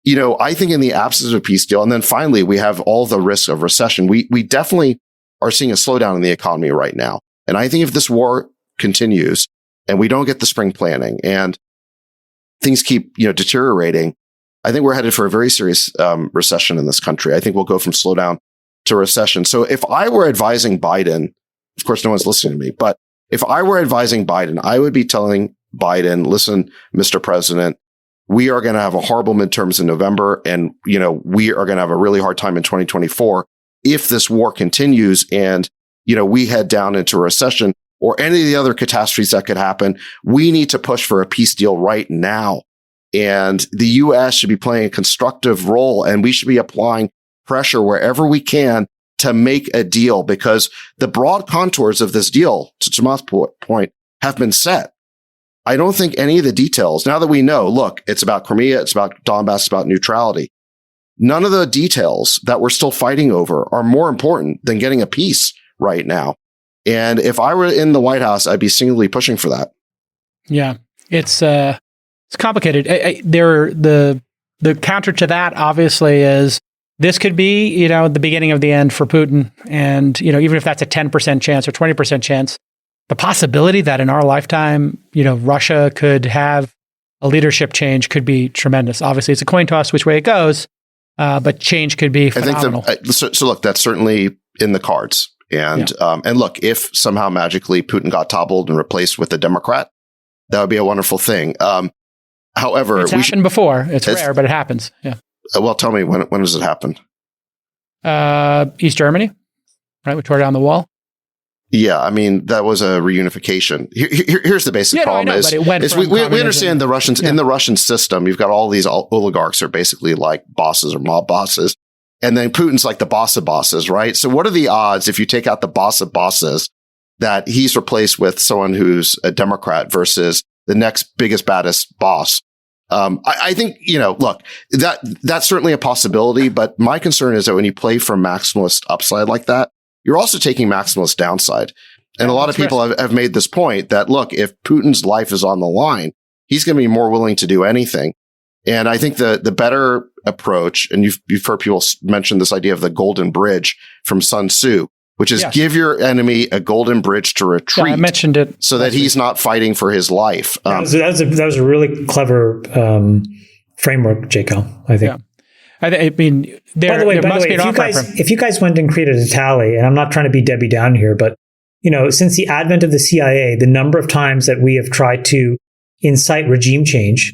I think in the absence of a peace deal, and then finally, we have all the risks of recession. We definitely are seeing a slowdown in the economy right now. And I think if this war continues and we don't get the spring planning and things keep, deteriorating, I think we're headed for a very serious recession in this country. I think we'll go from slowdown to recession. So if I were advising Biden, of course, no one's listening to me, but if I were advising Biden, I would be telling Biden, listen, Mr. President, we are going to have a horrible midterms in November. And, we are going to have a really hard time in 2024 if this war continues and, we head down into a recession or any of the other catastrophes that could happen. We need to push for a peace deal right now. And the U.S. should be playing a constructive role, and we should be applying pressure wherever we can to make a deal because the broad contours of this deal, to Chamath's point, have been set. I don't think any of the details, now that we know, look, it's about Crimea, it's about Donbass, it's about neutrality. None of the details that we're still fighting over are more important than getting a peace right now. And if I were in the White House, I'd be singularly pushing for that. Yeah, it's complicated. The counter to that obviously is this could be, the beginning of the end for Putin. And, even if that's a 10% chance or 20% chance, the possibility that in our lifetime, Russia could have a leadership change could be tremendous. Obviously, it's a coin toss which way it goes, but change could be phenomenal. I think so look, that's certainly in the cards. And look, if somehow magically Putin got toppled and replaced with a Democrat, that would be a wonderful thing. However, it's happened before. It's rare, but it happens. Yeah. Well, tell me, when does it happen? East Germany, right? We tore down the wall. Yeah, I mean, that was a reunification. Here's the basic problem: we understand the Russians in the Russian system. You've got all these oligarchs are basically like bosses or mob bosses, and then Putin's like the boss of bosses, right? So, what are the odds if you take out the boss of bosses that he's replaced with someone who's a Democrat versus the next biggest, baddest boss? I think, look, that's certainly a possibility, but my concern is that when you play for maximalist upside like that, you're also taking maximalist downside. And a lot of people have made this point that, look, if Putin's life is on the line, he's going to be more willing to do anything. And I think the better approach, and you've heard people mention this idea of the golden bridge from Sun Tzu, which is give your enemy a golden bridge to retreat. Yeah, I mentioned it. So that he's not fighting for his life. That was a really clever framework, Jacob, I think. Yeah. I mean, there must be an off-ramp. If you guys went and created a tally, and I'm not trying to be Debbie Down here, but since the advent of the CIA, the number of times that we have tried to incite regime change,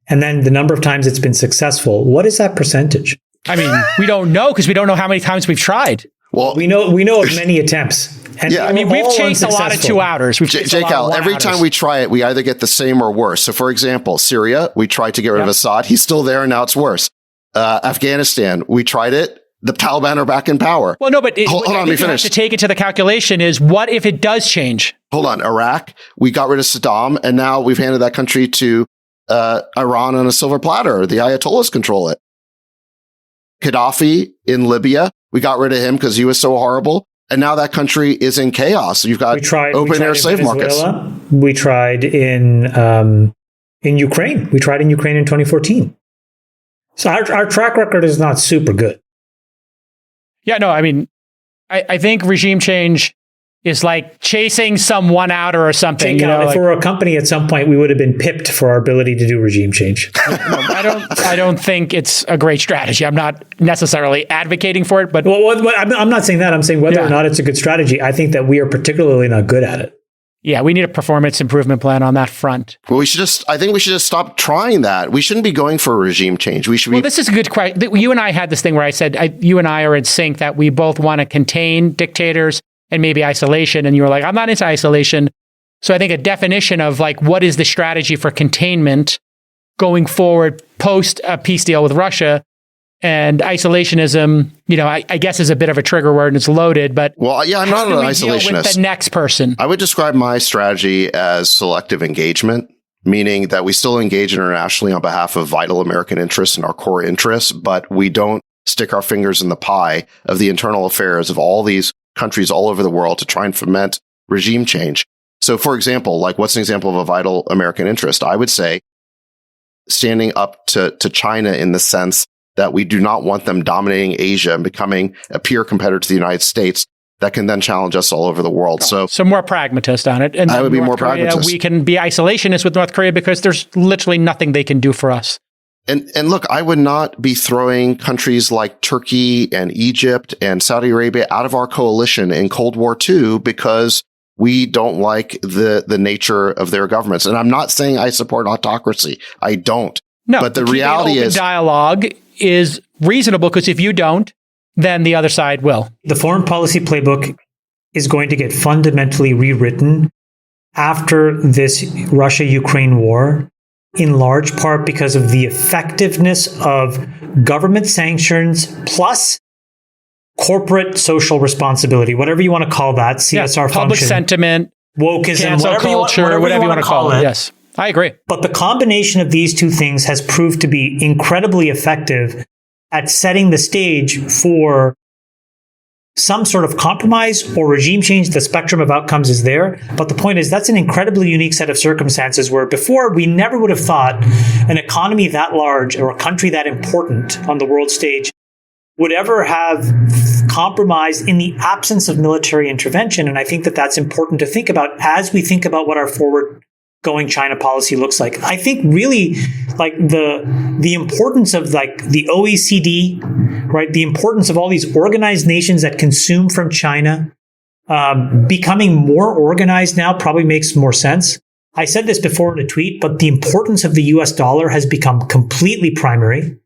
and then the number of times it's been successful, what is that percentage? I mean, we don't know because we don't know how many times we've tried. Well, we know of many attempts. And Yeah. I mean, we've chased a lot of two-outers. We've chased a lot of J-Cal, every one-outers. time we try it, we either get the same or worse. So, for example, Syria, we tried to get rid of Assad. He's still there, and now it's worse. Afghanistan, we tried it. The Taliban are back in power. Well, no, but hold on, let me finish. To take it to the calculation is what if it does change? Hold on. Iraq, we got rid of Saddam, and now we've handed that country to Iran on a silver platter. The Ayatollahs control it. Gaddafi in Libya, we got rid of him because he was so horrible. And now that country is in chaos. You've got open air slave markets. We tried in Ukraine. We tried in Ukraine in 2014. So our track record is not super good. Yeah, no, I mean, I think regime change is like chasing some one-outer or something. If we were a company at some point, we would have been pipped for our ability to do regime change. No, I don't think it's a great strategy. I'm not necessarily advocating for it, but I'm not saying that. I'm saying whether or not it's a good strategy. I think that we are particularly not good at it. Yeah, we need a performance improvement plan on that front. Well, I think we should just stop trying that. We shouldn't be going for a regime change. We should be. Well, this is a good question. You and I had this thing where I said, you and I are in sync that we both want to contain dictators and maybe isolation. And you were like, I'm not into isolation. So I think a definition of like, what is the strategy for containment going forward post a peace deal with Russia? And isolationism, I guess is a bit of a trigger word and it's loaded, but well, yeah, I'm not an isolationist. With the next person. I would describe my strategy as selective engagement, meaning that we still engage internationally on behalf of vital American interests and our core interests, but we don't stick our fingers in the pie of the internal affairs of all these countries all over the world to try and foment regime change. So, for example, like what's an example of a vital American interest? I would say standing up to China in the sense that we do not want them dominating Asia and becoming a peer competitor to the United States that can then challenge us all over the world. So more pragmatist on it. And I would be more pragmatist. We can be isolationist with North Korea because there's literally nothing they can do for us. And look, I would not be throwing countries like Turkey and Egypt and Saudi Arabia out of our coalition in Cold War II because we don't like the nature of their governments. And I'm not saying I support autocracy. I don't. No, but the reality is dialogue is reasonable because if you don't, then the other side will. The foreign policy playbook is going to get fundamentally rewritten after this Russia-Ukraine war, in large part because of the effectiveness of government sanctions plus corporate social responsibility, whatever you want to call that, CSR public function, sentiment, wokeism, cancel culture, whatever you want to call it. Yes, I agree. But the combination of these two things has proved to be incredibly effective at setting the stage for some sort of compromise or regime change. The spectrum of outcomes is there. But the point is, that's an incredibly unique set of circumstances where before we never would have thought an economy that large or a country that important on the world stage would ever have compromised in the absence of military intervention. And I think that that's important to think about as we think about what our forward-going China policy looks like. I think really like the importance of like the OECD, right? The importance of all these organized nations that consume from China, becoming more organized now probably makes more sense. I said this before in a tweet, but the importance of the US dollar has become completely primary,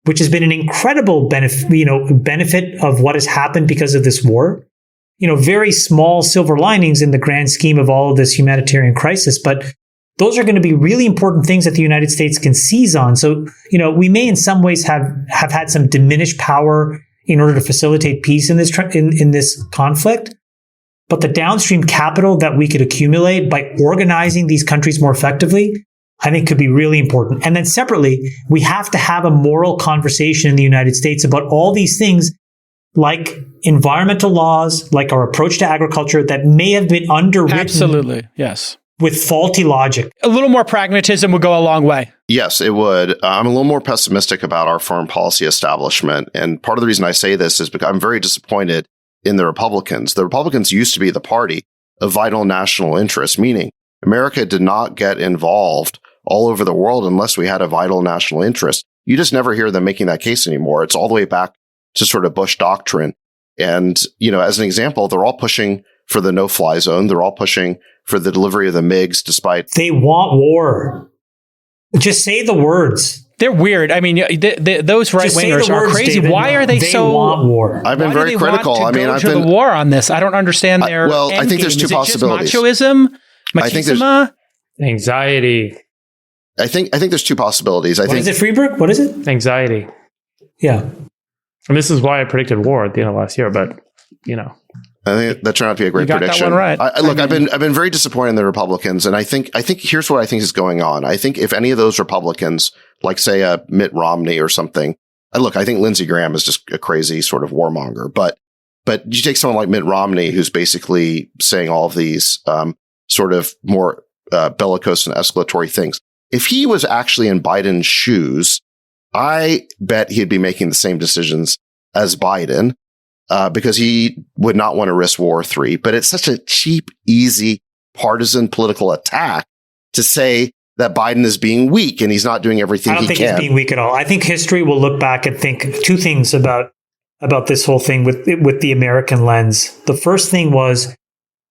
which has been an incredible benefit of what has happened because of this war. Very small silver linings in the grand scheme of all of this humanitarian crisis, but those are going to be really important things that the United States can seize on. So, we may in some ways have had some diminished power in order to facilitate peace in this in this conflict. But the downstream capital that we could accumulate by organizing these countries more effectively, I think could be really important. And then separately, we have to have a moral conversation in the United States about all these things like environmental laws, like our approach to agriculture that may have been underwritten. Absolutely. Yes. With faulty logic. A little more pragmatism would go a long way. Yes, it would. I'm a little more pessimistic about our foreign policy establishment. And part of the reason I say this is because I'm very disappointed in the Republicans. The Republicans used to be the party of vital national interest, meaning America did not get involved all over the world unless we had a vital national interest. You just never hear them making that case anymore. It's all the way back to sort of Bush doctrine. And, as an example, they're all pushing for the no-fly zone. They're all pushing for the delivery of the MiGs despite... They want war. Just say the words. They're weird. I mean, those right wingers are crazy. David, why are they so? Want war. I've been very critical. I mean, I've been the war on this. I don't understand their. I think there's two possibilities. Machismo, I think there's anxiety. I think there's two possibilities. What is it, Freeberg? What is it? Anxiety. Yeah. And this is why I predicted war at the end of last year, but I think that turned out to be a great prediction. That one right. I've been very disappointed in the Republicans, and I think here's what I think is going on. I think if any of those Republicans, like say a Mitt Romney or something, I think Lindsey Graham is just a crazy sort of warmonger, but you take someone like Mitt Romney, who's basically saying all of these sort of more bellicose and escalatory things. If he was actually in Biden's shoes, I bet he'd be making the same decisions as Biden. Because he would not want to risk War III. But it's such a cheap, easy, partisan political attack to say that Biden is being weak and he's not doing everything he can. I don't think he's being weak at all. I think history will look back and think two things about this whole thing with the American lens. The first thing was,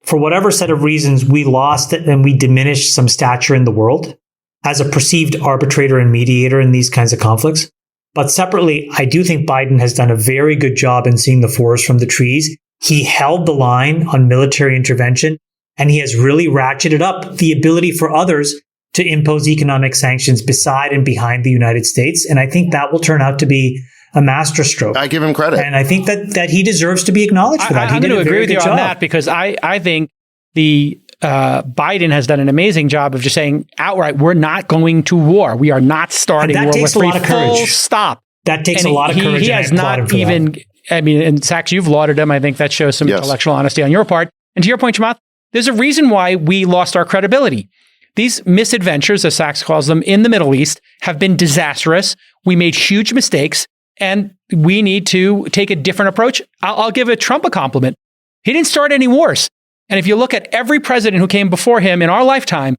for whatever set of reasons, we lost it and we diminished some stature in the world as a perceived arbitrator and mediator in these kinds of conflicts. But separately, I do think Biden has done a very good job in seeing the forest from the trees. He held the line on military intervention, and he has really ratcheted up the ability for others to impose economic sanctions beside and behind the United States. And I think that will turn out to be a masterstroke. I give him credit. And I think that he deserves to be acknowledged for that. I'm going to agree with you on that, because I think the Biden has done an amazing job of just saying outright, we're not going to war. We are not starting war with free. Full stop. That takes a lot of courage. He has not even, I mean, and Sachs, you've lauded him. I think that shows some intellectual honesty on your part. And to your point, Chamath, there's a reason why we lost our credibility. These misadventures, as Sachs calls them, in the Middle East have been disastrous. We made huge mistakes, and we need to take a different approach. I'll give Trump a compliment. He didn't start any wars. And if you look at every president who came before him in our lifetime,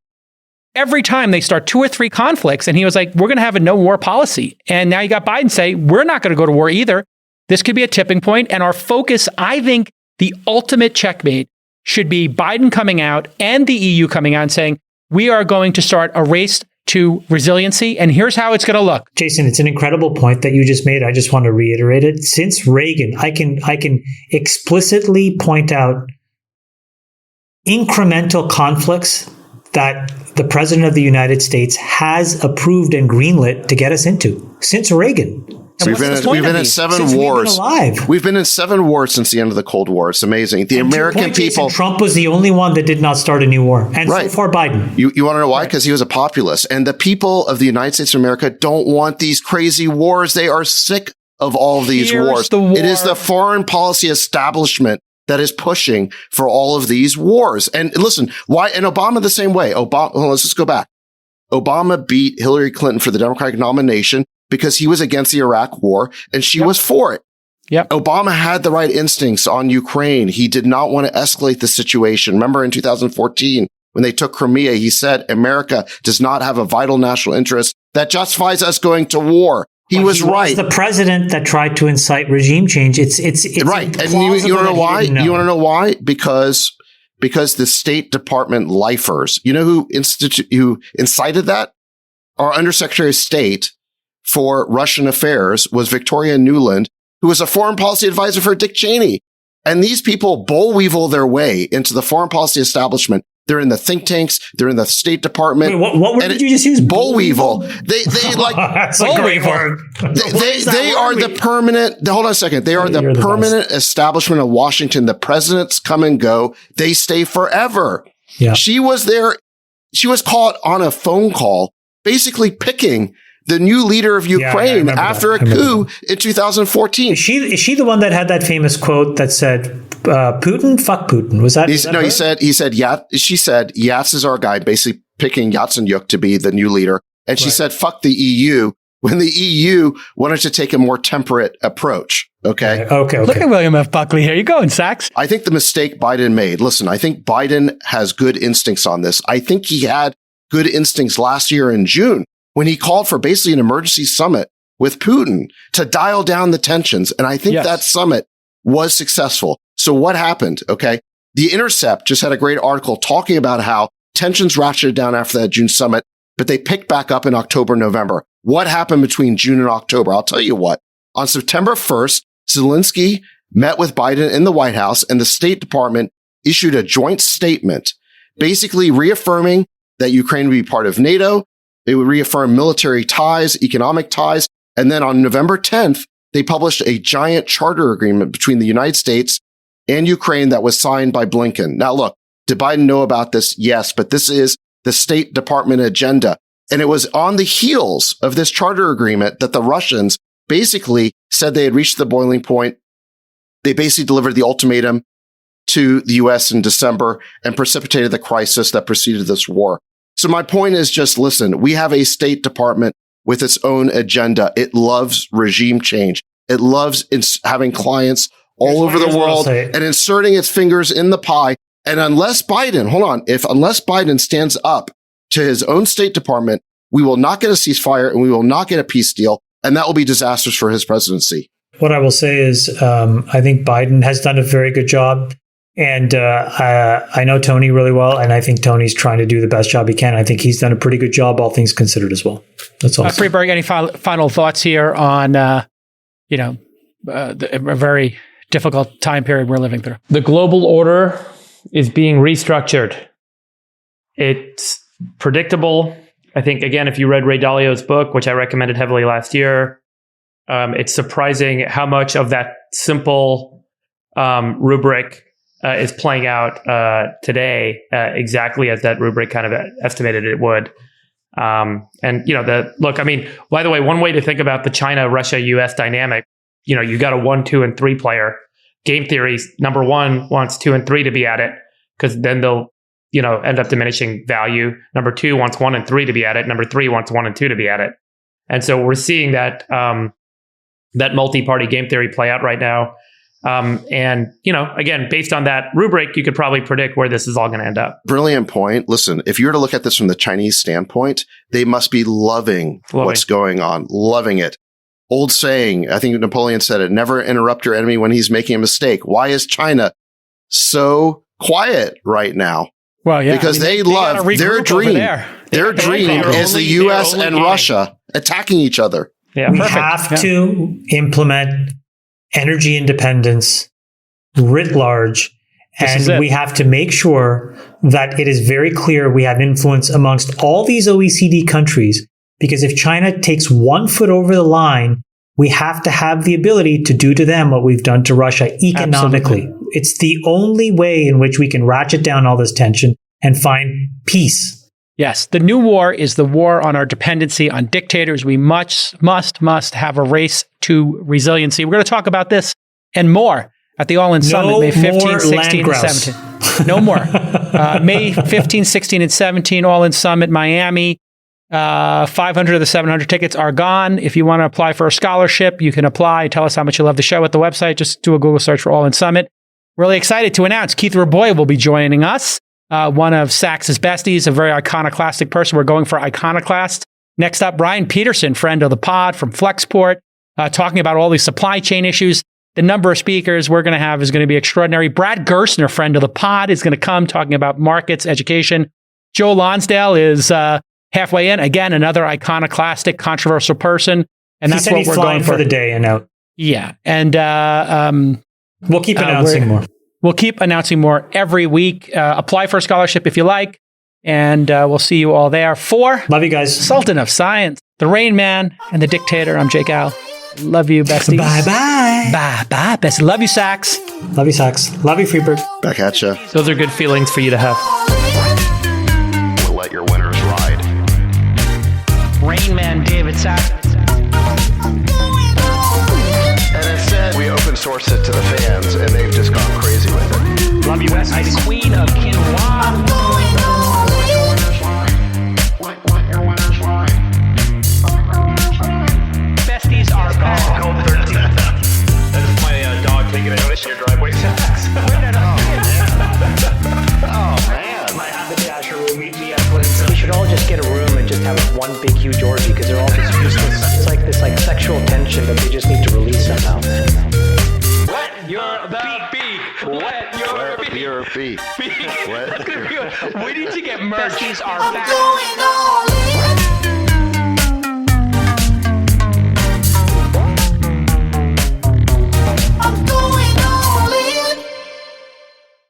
every time they start 2 or 3 conflicts, and he was like, we're going to have a no war policy. And now you got Biden say, we're not going to go to war either. This could be a tipping point. And our focus, I think the ultimate checkmate should be Biden coming out and the EU coming out and saying, we are going to start a race to resiliency. And here's how it's going to look. Jason, it's an incredible point that you just made. I just want to reiterate it. Since Reagan, I can explicitly point out incremental conflicts that the president of the United States has approved and greenlit to get us into since Reagan. We've been in 7 wars. We've been in 7 wars since the end of the Cold War. It's amazing. The American people. Jason, Trump was the only one that did not start a new war, and so far Biden. You want to know why? Because he was a populist, and the people of the United States of America don't want these crazy wars. They are sick of all of these wars. It is the foreign policy establishment that is pushing for all of these wars. And listen, why? And Obama the same way. Let's just go back. Obama beat Hillary Clinton for the Democratic nomination because he was against the Iraq war and she was for it. Yep. Obama had the right instincts on Ukraine. He did not want to escalate the situation. Remember in 2014, when they took Crimea, he said, America does not have a vital national interest that justifies us going to war. He was right. The president that tried to incite regime change. It's right. And you want to know why? You want to know why? Because the State Department lifers, you know who incited that? Our Undersecretary of State for Russian Affairs was Victoria Nuland, who was a foreign policy advisor for Dick Cheney. And these people bull-weevil their way into the foreign policy establishment. They're in the think tanks. They're in the State Department. Wait, what word did you just use? Bull-weevil. They like that's a great word. They are the permanent. Hold on a second. They are the permanent establishment of Washington. The presidents come and go. They stay forever. Yeah. She was there. She was caught on a phone call, basically picking the new leader of Ukraine after a coup in 2014. Is she the one that had that famous quote that said, Putin, fuck Putin? Was that? He said, she said, Yats is our guy, basically picking Yatsenyuk to be the new leader. And she said, fuck the EU, when the EU wanted to take a more temperate approach. Okay. Look at William F. Buckley here. You going, Sachs? I think the mistake Biden made. Listen, I think Biden has good instincts on this. I think he had good instincts last year in June when he called for basically an emergency summit with Putin to dial down the tensions. And I think that summit was successful. So what happened? Okay. The Intercept just had a great article talking about how tensions ratcheted down after that June summit but they picked back up in October, November. What happened between June and October? I'll tell you what. On September 1st, Zelensky met with Biden in the White House, and the State Department issued a joint statement basically reaffirming that Ukraine would be part of NATO. They would reaffirm military ties, economic ties. And then on November 10th, they published a giant charter agreement between the United States and Ukraine that was signed by Blinken. Now, look, did Biden know about this? Yes, but this is the State Department agenda. And it was on the heels of this charter agreement that the Russians basically said they had reached the boiling point. They basically delivered the ultimatum to the U.S. in December and precipitated the crisis that preceded this war. So my point is just, listen, we have a State Department with its own agenda. It loves regime change. It loves having clients all over the world and inserting its fingers in the pie. And unless Biden stands up to his own State Department, we will not get a ceasefire and we will not get a peace deal. And that will be disastrous for his presidency. What I will say is, I think Biden has done a very good job. And I know Tony really well, and I think Tony's trying to do the best job he can. I think he's done a pretty good job, all things considered as well. That's all. Friedberg, any final thoughts here on, a very difficult time period we're living through? The global order is being restructured. It's predictable. I think, again, if you read Ray Dalio's book, which I recommended heavily last year, it's surprising how much of that simple rubric is playing out today exactly as that rubric kind of estimated it would. By the way, one way to think about the China, Russia, US dynamic, you got a 1, 2, and 3 player. Game theory, number 1 wants 2 and 3 to be at it because then they'll, end up diminishing value. Number 2 wants 1 and 3 to be at it. Number 3 wants 1 and 2 to be at it. And so we're seeing that that multi-party game theory play out right now. Again, based on that rubric, you could probably predict where this is all going to end up. Brilliant point. Listen, if you were to look at this from the Chinese standpoint, they must be loving what's going on, loving it. Old saying, I think Napoleon said it, never interrupt your enemy when he's making a mistake. Why is China so quiet right now? Well, yeah. Because they love their dream. Their dream is the U.S. and Russia attacking each other. Yeah, we have to implement energy independence writ large, and we have to make sure that it is very clear we have influence amongst all these OECD countries, because if China takes 1 foot over the line, we have to have the ability to do to them what we've done to Russia economically. Absolutely. It's the only way in which we can ratchet down all this tension and find peace. Yes, the new war is the war on our dependency on dictators. We must have a race to resiliency. We're going to talk about this and more at the All In Summit, May 15, 16, and 17. No more. May 15, 16, and 17, All In Summit, Miami. 500 of the 700 tickets are gone. If you want to apply for a scholarship, you can apply. Tell us how much you love the show at the website. Just do a Google search for All In Summit. Really excited to announce Keith Raboy will be joining us. One of Sachs's besties, a very iconoclastic person. We're going for iconoclast. Next up, Brian Peterson, friend of the pod from Flexport, talking about all these supply chain issues. The number of speakers we're going to have is going to be extraordinary. Brad Gerstner, friend of the pod, is going to come talking about markets, education. Joe Lonsdale is halfway in. Again, another iconoclastic, controversial person. And that's what we're going for the day and out. Yeah. And we'll keep announcing more. We'll keep announcing more every week. Apply for a scholarship if you like. And we'll see you all there. For love you guys. Sultan of Science, the Rain Man, and the Dictator, I'm Jake Al. Love you, besties. Bye-bye. Bye-bye, besties. Love you, Sachs. Love you, Sachs. Love you, Freeberg. Back at you. Those are good feelings for you to have. We'll let your winners ride. Rain Man, David Sachs. And instead, we open source it to the fans, and they've just gone crazy with it. Love you, besties. Queen of Quinoa. Besties are back. That's my dog taking a notice in your driveway. We should all just get a room and just have one big huge orgy because they're all just useless. It's like this sexual tension that they just need to release somehow. Wet your beak. Wet your beak. Wet your beak. We need to get merch. Besties are back.